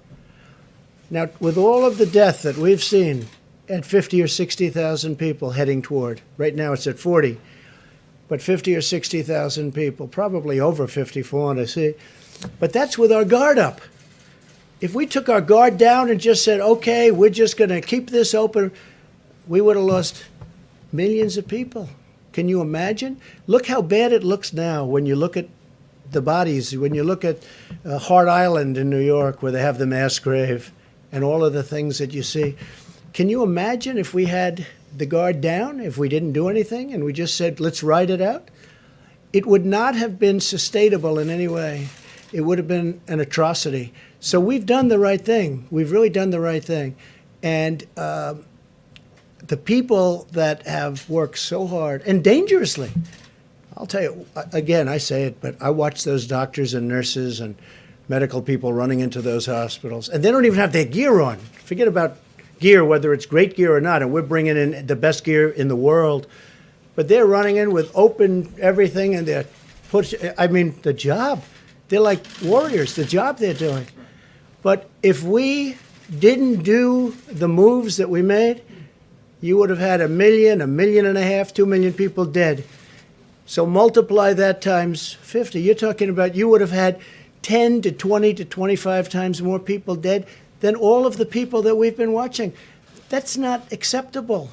Now, with all of the death that we've seen at 50 or 60,000 people heading toward, right now it's at 40, but 50 or 60,000 people, probably over 54, I see. But that's with our guard up. If we took our guard down and just said, okay, we're just going to keep this open, we would have lost millions of people. Can you imagine? Look how bad it looks now when you look at the bodies, when you look at Hart Island in New York where they have the mass grave and all of the things that you see. Can you imagine if we had the guard down, if we didn't do anything and we just said, let's ride it out? It would not have been sustainable in any way. It would have been an atrocity. So we've done the right thing. We've really done the right thing. And the people that have worked so hard and dangerously, I'll tell you, again, I say it, but I watch those doctors and nurses and medical people running into those hospitals, and they don't even have their gear on. Forget about gear, whether it's great gear or not, and we're bringing in the best gear in the world. But they're running in with open everything, and they're the job. They're like warriors, the job they're doing. But if we didn't do the moves that we made, you would have had 1 million, 1.5 million, 2 million people dead. So multiply that times 50. You're talking about you would have had 10 to 20 to 25 times more people dead than all of the people that we've been watching. That's not acceptable.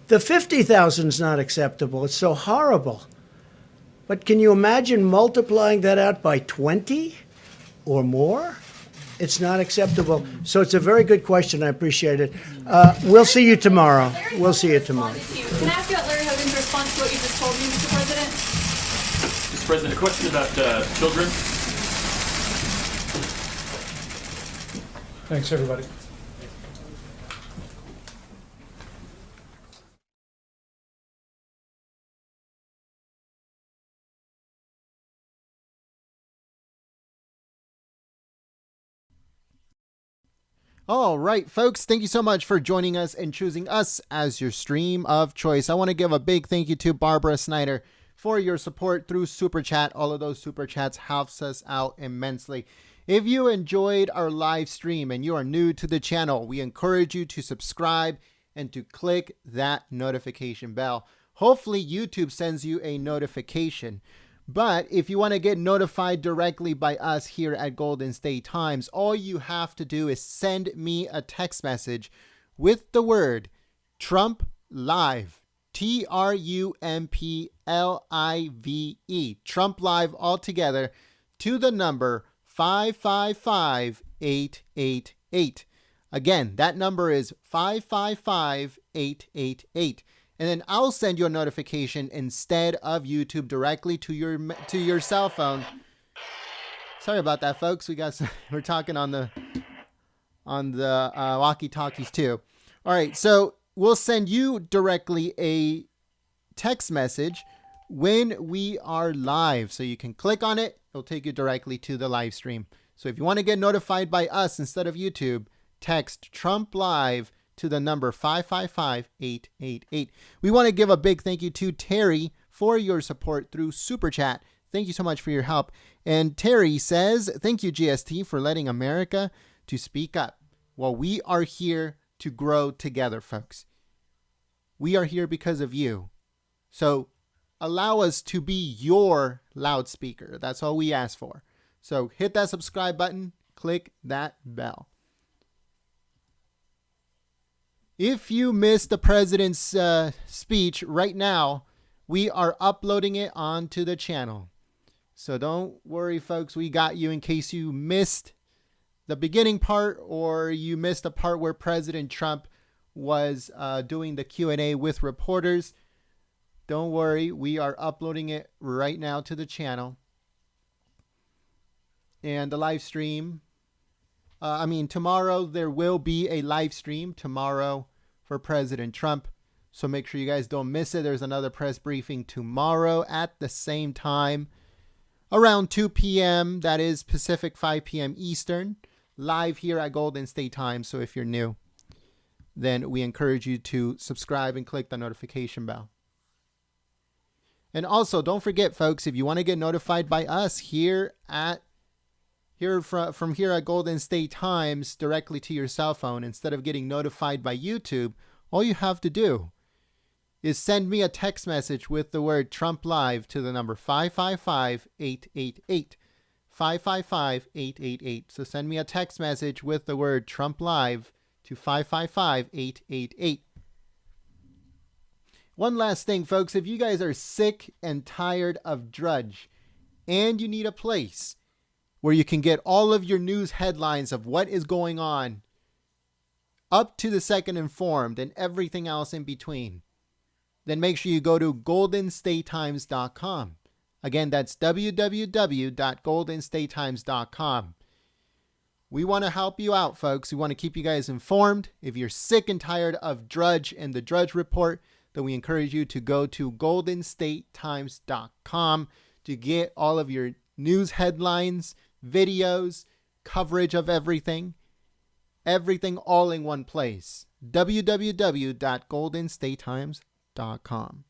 The 50,000 is not acceptable. It's so horrible. But can you imagine multiplying that out by 20 or more? It's not acceptable. So it's a very good question. I appreciate it. We'll see you tomorrow. We'll see you tomorrow. Can I ask you about Larry Hogan's response to what you just told me, Mr. President? Mr. President, a question about children. Thanks, everybody. All right, folks, thank you so much for joining us and choosing us as your stream of choice. I want to give a big thank you to Barbara Snyder for your support through Super Chat. All of those Super Chats helps us out immensely. If you enjoyed our live stream and you are new to the channel, we encourage you to subscribe and to click that notification bell. Hopefully, YouTube sends you a notification. But if you want to get notified directly by us here at Golden State Times, all you have to do is send me a text message with the word Trump Live, TRUMPLIVE, Trump Live all together, to the number 555-888. Again, that number is 555-888. And then I'll send you a notification instead of YouTube directly to your cell phone. Sorry about that, folks. We're talking on the walkie-talkies too. All right, so we'll send you directly a text message when we are live. So you can click on it. It'll take you directly to the live stream. So if you want to get notified by us instead of YouTube, text Trump Live to the number 555-888. We want to give a big thank you to Terry for your support through Super Chat. Thank you so much for your help. And Terry says, thank you, GST, for letting America to speak up. Well, we are here to grow together, folks. We are here because of you. So allow us to be your loudspeaker. That's all we ask for. So hit that subscribe button, click that bell. If you missed the president's speech right now, we are uploading it onto the channel. So don't worry, folks. We got you in case you missed the beginning part or you missed the part where President Trump was doing the Q&A with reporters. Don't worry. We are uploading it right now to the channel. And the live stream Tomorrow there will be a live stream tomorrow for President Trump. So make sure you guys don't miss it. There's another press briefing tomorrow at the same time, around 2 p.m. That is Pacific, 5 p.m. Eastern, live here at Golden State Times. So if you're new, then we encourage you to subscribe and click the notification bell. And also, don't forget, folks, if you want to get notified by us from here at Golden State Times directly to your cell phone, instead of getting notified by YouTube, all you have to do is send me a text message with the word Trump Live to the number 555-888. 555-888. So send me a text message with the word Trump Live to 555-888. One last thing, folks. If you guys are sick and tired of Drudge and you need a place where you can get all of your news headlines of what is going on up to the second informed and everything else in between, then make sure you go to goldenstatetimes.com. Again, that's www.goldenstatetimes.com. We want to help you out, folks. We want to keep you guys informed. If you're sick and tired of Drudge and the Drudge Report, then we encourage you to go to goldenstatetimes.com to get all of your news headlines, videos, coverage of everything all in one place. www.goldenstatetimes.com.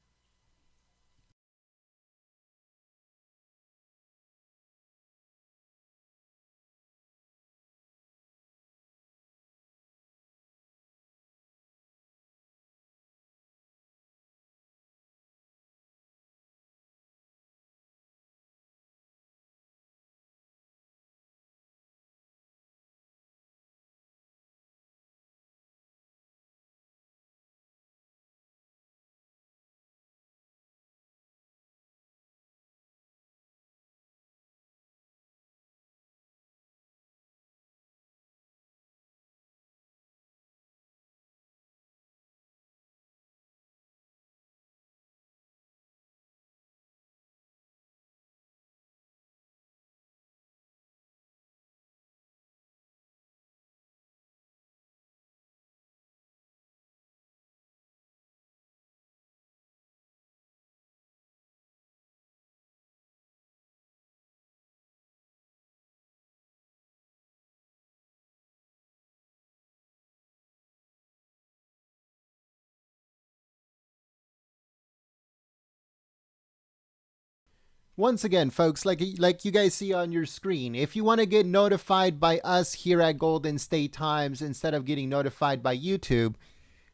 Once again, folks, like you guys see on your screen, if you want to get notified by us here at Golden State Times instead of getting notified by YouTube,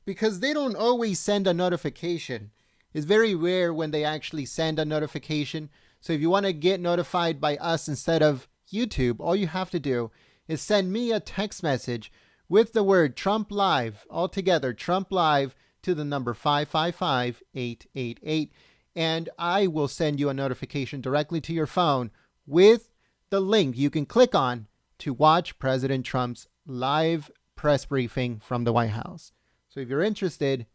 because they don't always send a notification. It's very rare when they actually send a notification. So if you want to get notified by us instead of YouTube, all you have to do is send me a text message with the word Trump Live, altogether, Trump Live, to the number 555-888. And I will send you a notification directly to your phone with the link you can click on to watch President Trump's live press briefing from the White House. So if you're interested,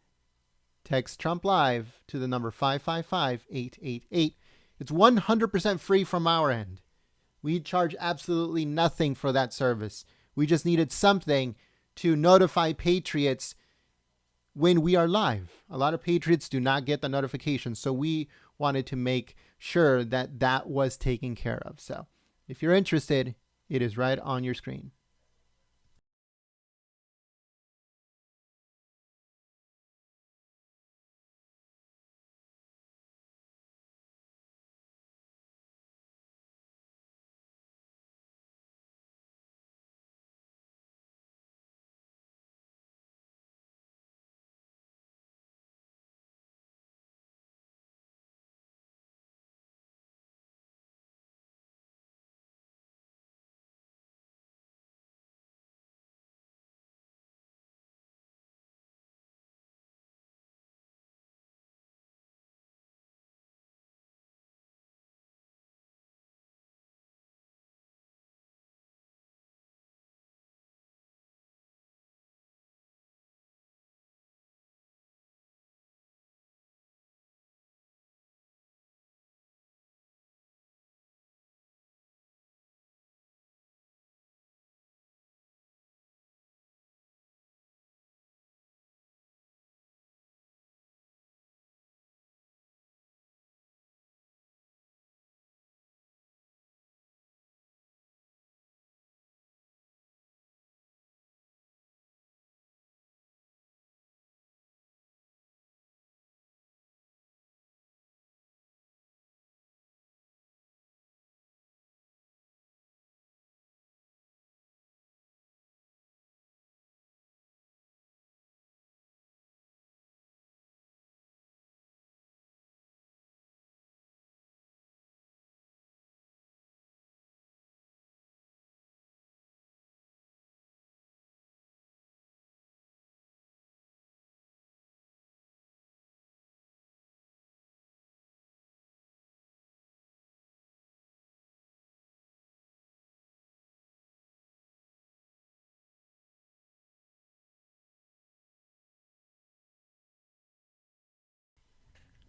text Trump Live to the number 555-888. It's 100% free from our end. We charge absolutely nothing for that service. We just needed something to notify patriots when we are live. A lot of patriots do not get the notification, so we wanted to make sure that that was taken care of. So if you're interested, it is right on your screen.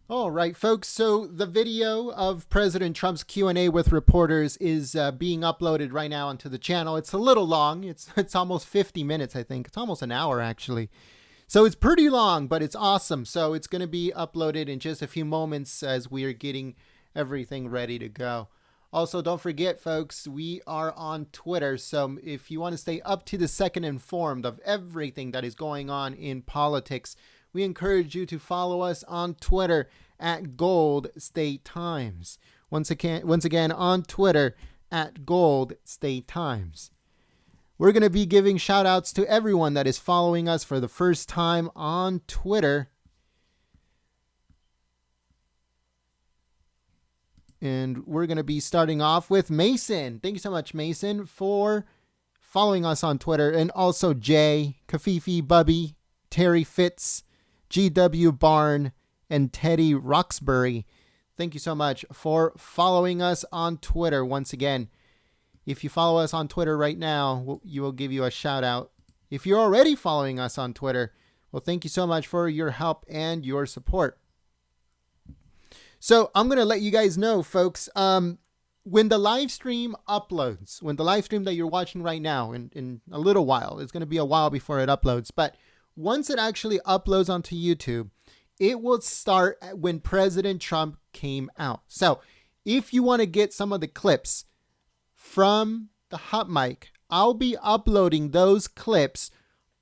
All right, folks. So the video of President Trump's Q&A with reporters is being uploaded right now onto the channel. It's a little long. It's almost 50 minutes, I think. It's almost an hour, actually. So it's pretty long, but it's awesome. So it's going to be uploaded in just a few moments as we are getting everything ready to go. Also, don't forget, folks, we are on Twitter. So if you want to stay up to the second informed of everything that is going on in politics, we encourage you to follow us on Twitter at Gold State Times. Once again, on Twitter at Gold State Times. We're going to be giving shout outs to everyone that is following us for the first time on Twitter. And we're going to be starting off with Mason. Thank you so much, Mason, for following us on Twitter. And also Jay, Kafifi, Bubby, Terry Fitz, GW Barn, and Teddy Roxbury. Thank you so much for following us on Twitter. Once again, if you follow us on Twitter right now, you will give you a shout out. If you're already following us on Twitter, well, thank you so much for your help and your support. So I'm going to let you guys know, folks, when the live stream uploads, when the live stream that you're watching right now in a little while, it's going to be a while before it uploads, but once it actually uploads onto YouTube, it will start when President Trump came out. So if you want to get some of the clips from the hot mic, I'll be uploading those clips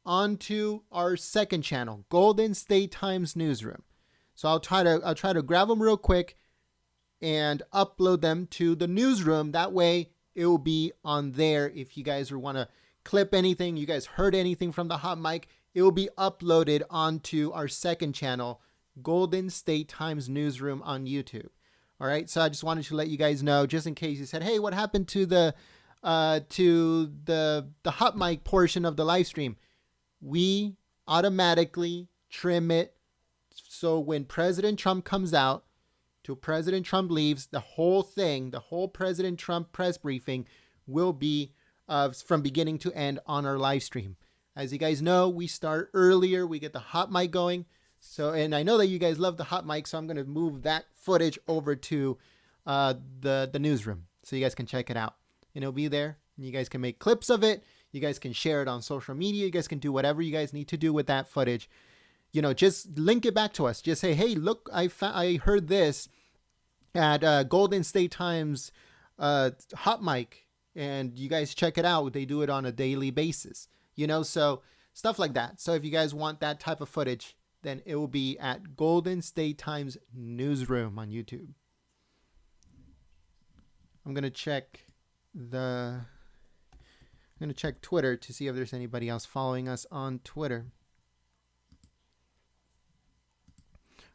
onto our second channel, Golden State Times Newsroom. So I'll try to grab them real quick and upload them to the newsroom. That way it will be on there. If you guys want to clip anything, you guys heard anything from the hot mic, it will be uploaded onto our second channel, Golden State Times Newsroom on YouTube. All right. So I just wanted to let you guys know, just in case you said, hey, what happened to the hot mic portion of the live stream? We automatically trim it. So when President Trump comes out to President Trump leaves, the whole thing, the whole President Trump press briefing will be from beginning to end on our live stream. As you guys know, we start earlier. We get the hot mic going. So, and I know that you guys love the hot mic, so I'm going to move that footage over to the newsroom so you guys can check it out. And it'll be there. You guys can make clips of it. You guys can share it on social media. You guys can do whatever you guys need to do with that footage. You know, just link it back to us. Just say, hey, look, I heard this at Golden State Times hot mic, and you guys check it out. They do it on a daily basis. You know, so stuff like that. So if you guys want that type of footage, then it will be at Golden State Times Newsroom on YouTube. I'm going to check Twitter to see if there's anybody else following us on Twitter.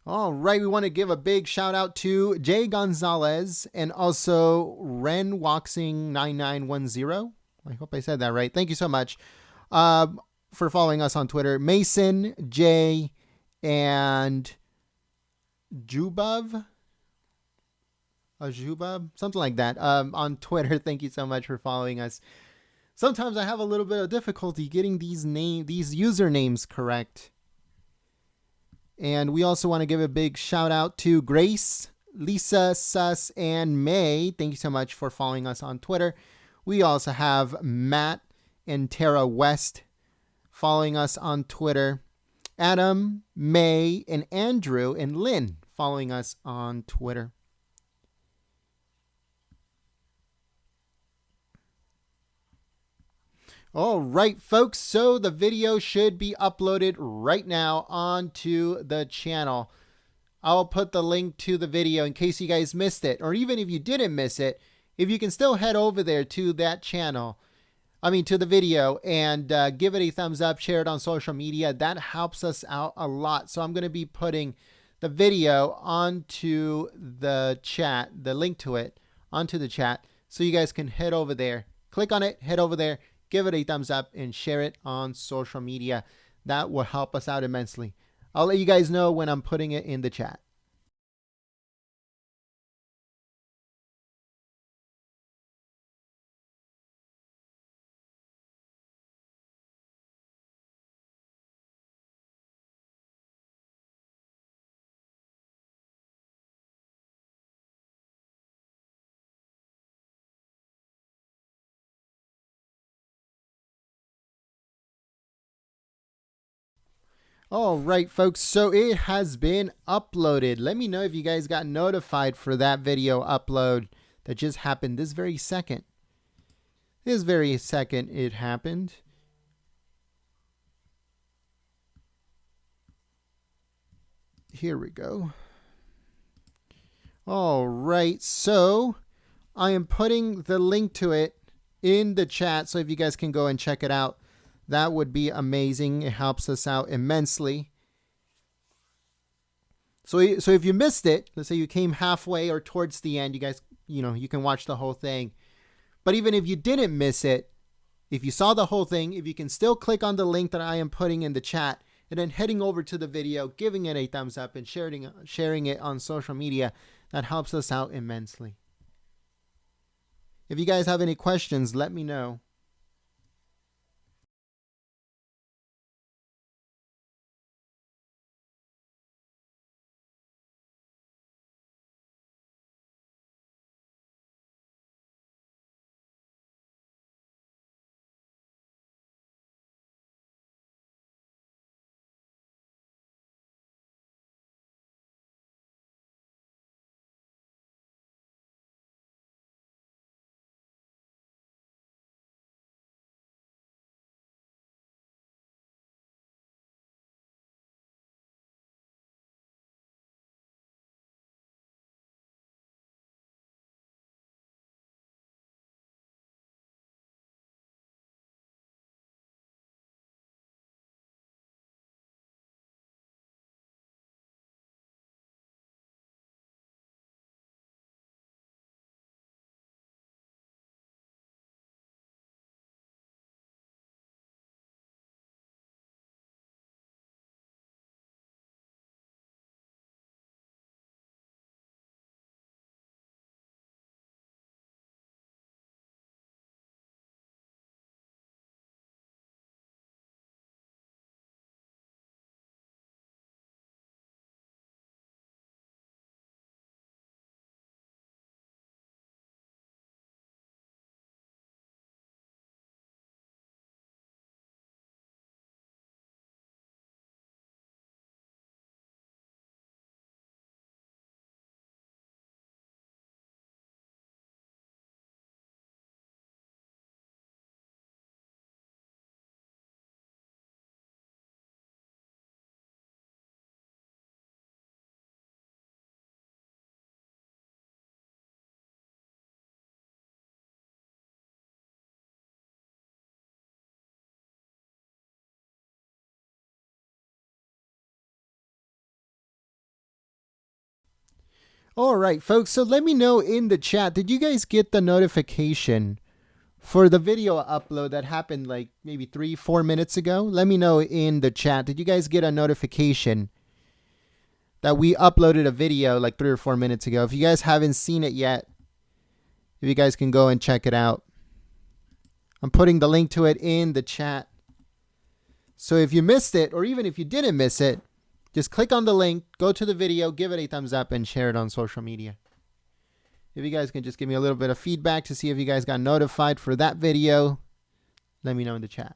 All right, we want to give a big shout out to Jay Gonzalez and also Ren Waxing 9910. I hope I said that right. Thank you so much for following us on Twitter. Mason, Jay, and Jubab, something like that, on Twitter. Thank you so much for following us. Sometimes I have a little bit of difficulty getting these usernames correct. And we also want to give a big shout out to Grace, Lisa, Sus, and May. Thank you so much for following us on Twitter. We also have Matt and Tara West following us on Twitter. Adam, May, and Andrew, and Lynn following us on Twitter. All right, folks, so the video should be uploaded right now onto the channel. I'll put the link to the video in case you guys missed it, or even if you didn't miss it, if you can still head over there to that channel, to the video, and give it a thumbs up, share it on social media. That helps us out a lot. So I'm going to be putting the video onto the chat, the link to it onto the chat, so you guys can head over there, click on it, head over there, give it a thumbs up, and share it on social media. That will help us out immensely. I'll let you guys know when I'm putting it in the chat. All right, folks, so it has been uploaded. Let me know if you guys got notified for that video upload that just happened this very second. This very second it happened. Here we go. All right, so I am putting the link to it in the chat, so if you guys can go and check it out, that would be amazing. It helps us out immensely. So if you missed it, let's say you came halfway or towards the end, you guys, you can watch the whole thing. But even if you didn't miss it, if you saw the whole thing, if you can still click on the link that I am putting in the chat and then heading over to the video, giving it a thumbs up and sharing it on social media, that helps us out immensely. If you guys have any questions, let me know. All right, folks, so let me know in the chat, did you guys get the notification for the video upload that happened like maybe 3-4 minutes ago? Let me know in the chat. Did you guys get a notification that we uploaded a video like 3 or 4 minutes ago? If you guys haven't seen it yet, if you guys can go and check it out. I'm putting the link to it in the chat. So if you missed it, or even if you didn't miss it, just click on the link, go to the video, give it a thumbs up, and share it on social media. If you guys can just give me a little bit of feedback to see if you guys got notified for that video, let me know in the chat.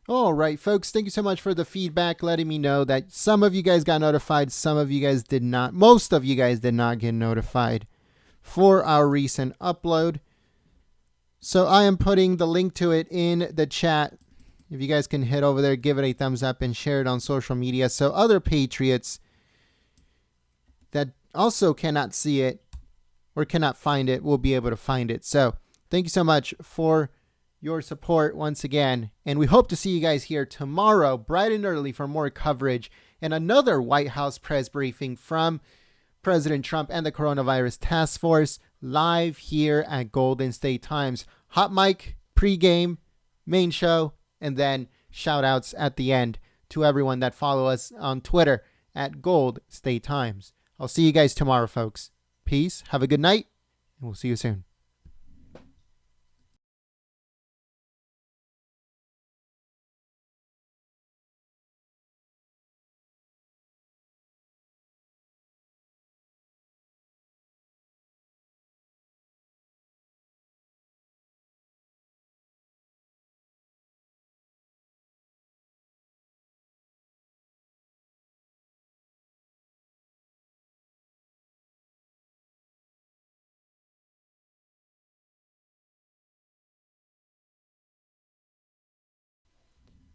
All right, folks, thank you so much for the feedback, letting me know that some of you guys got notified, some of you guys did not. Most of you guys did not get notified for our recent upload. So I am putting the link to it in the chat. If you guys can head over there, give it a thumbs up and share it on social media so other patriots that also cannot see it or cannot find it will be able to find it. So thank you so much for your support once again. And we hope to see you guys here tomorrow, bright and early, for more coverage and another White House press briefing from President Trump and the Coronavirus Task Force live here at Golden State Times. Hot mic, pregame, main show, and then shout outs at the end to everyone that follow us on Twitter at Gold State Times. I'll see you guys tomorrow, folks. Peace. Have a good night, and we'll see you soon.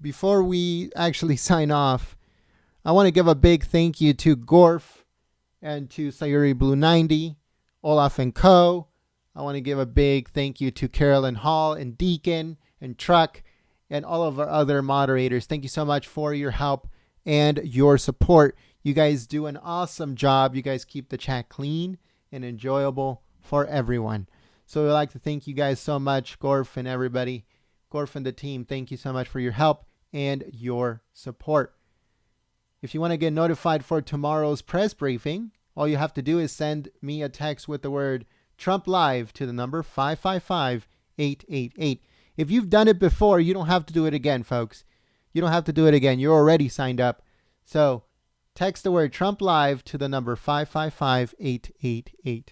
Before we actually sign off, I want to give a big thank you to Gorf and to Sayuri Blue 90, Olaf and Co. I want to give a big thank you to Carolyn Hall and Deacon and Truck and all of our other moderators. Thank you so much for your help and your support. You guys do an awesome job. You guys keep the chat clean and enjoyable for everyone. So we'd like to thank you guys so much, Gorf and everybody. Gorf and the team, thank you so much for your help and your support. If you want to get notified for tomorrow's press briefing, all you have to do is send me a text with the word Trump Live to the number 555-888. If you've done it before, you don't have to do it again, folks. You don't have to do it again. You're already signed up. So text the word Trump Live to the number 555-888.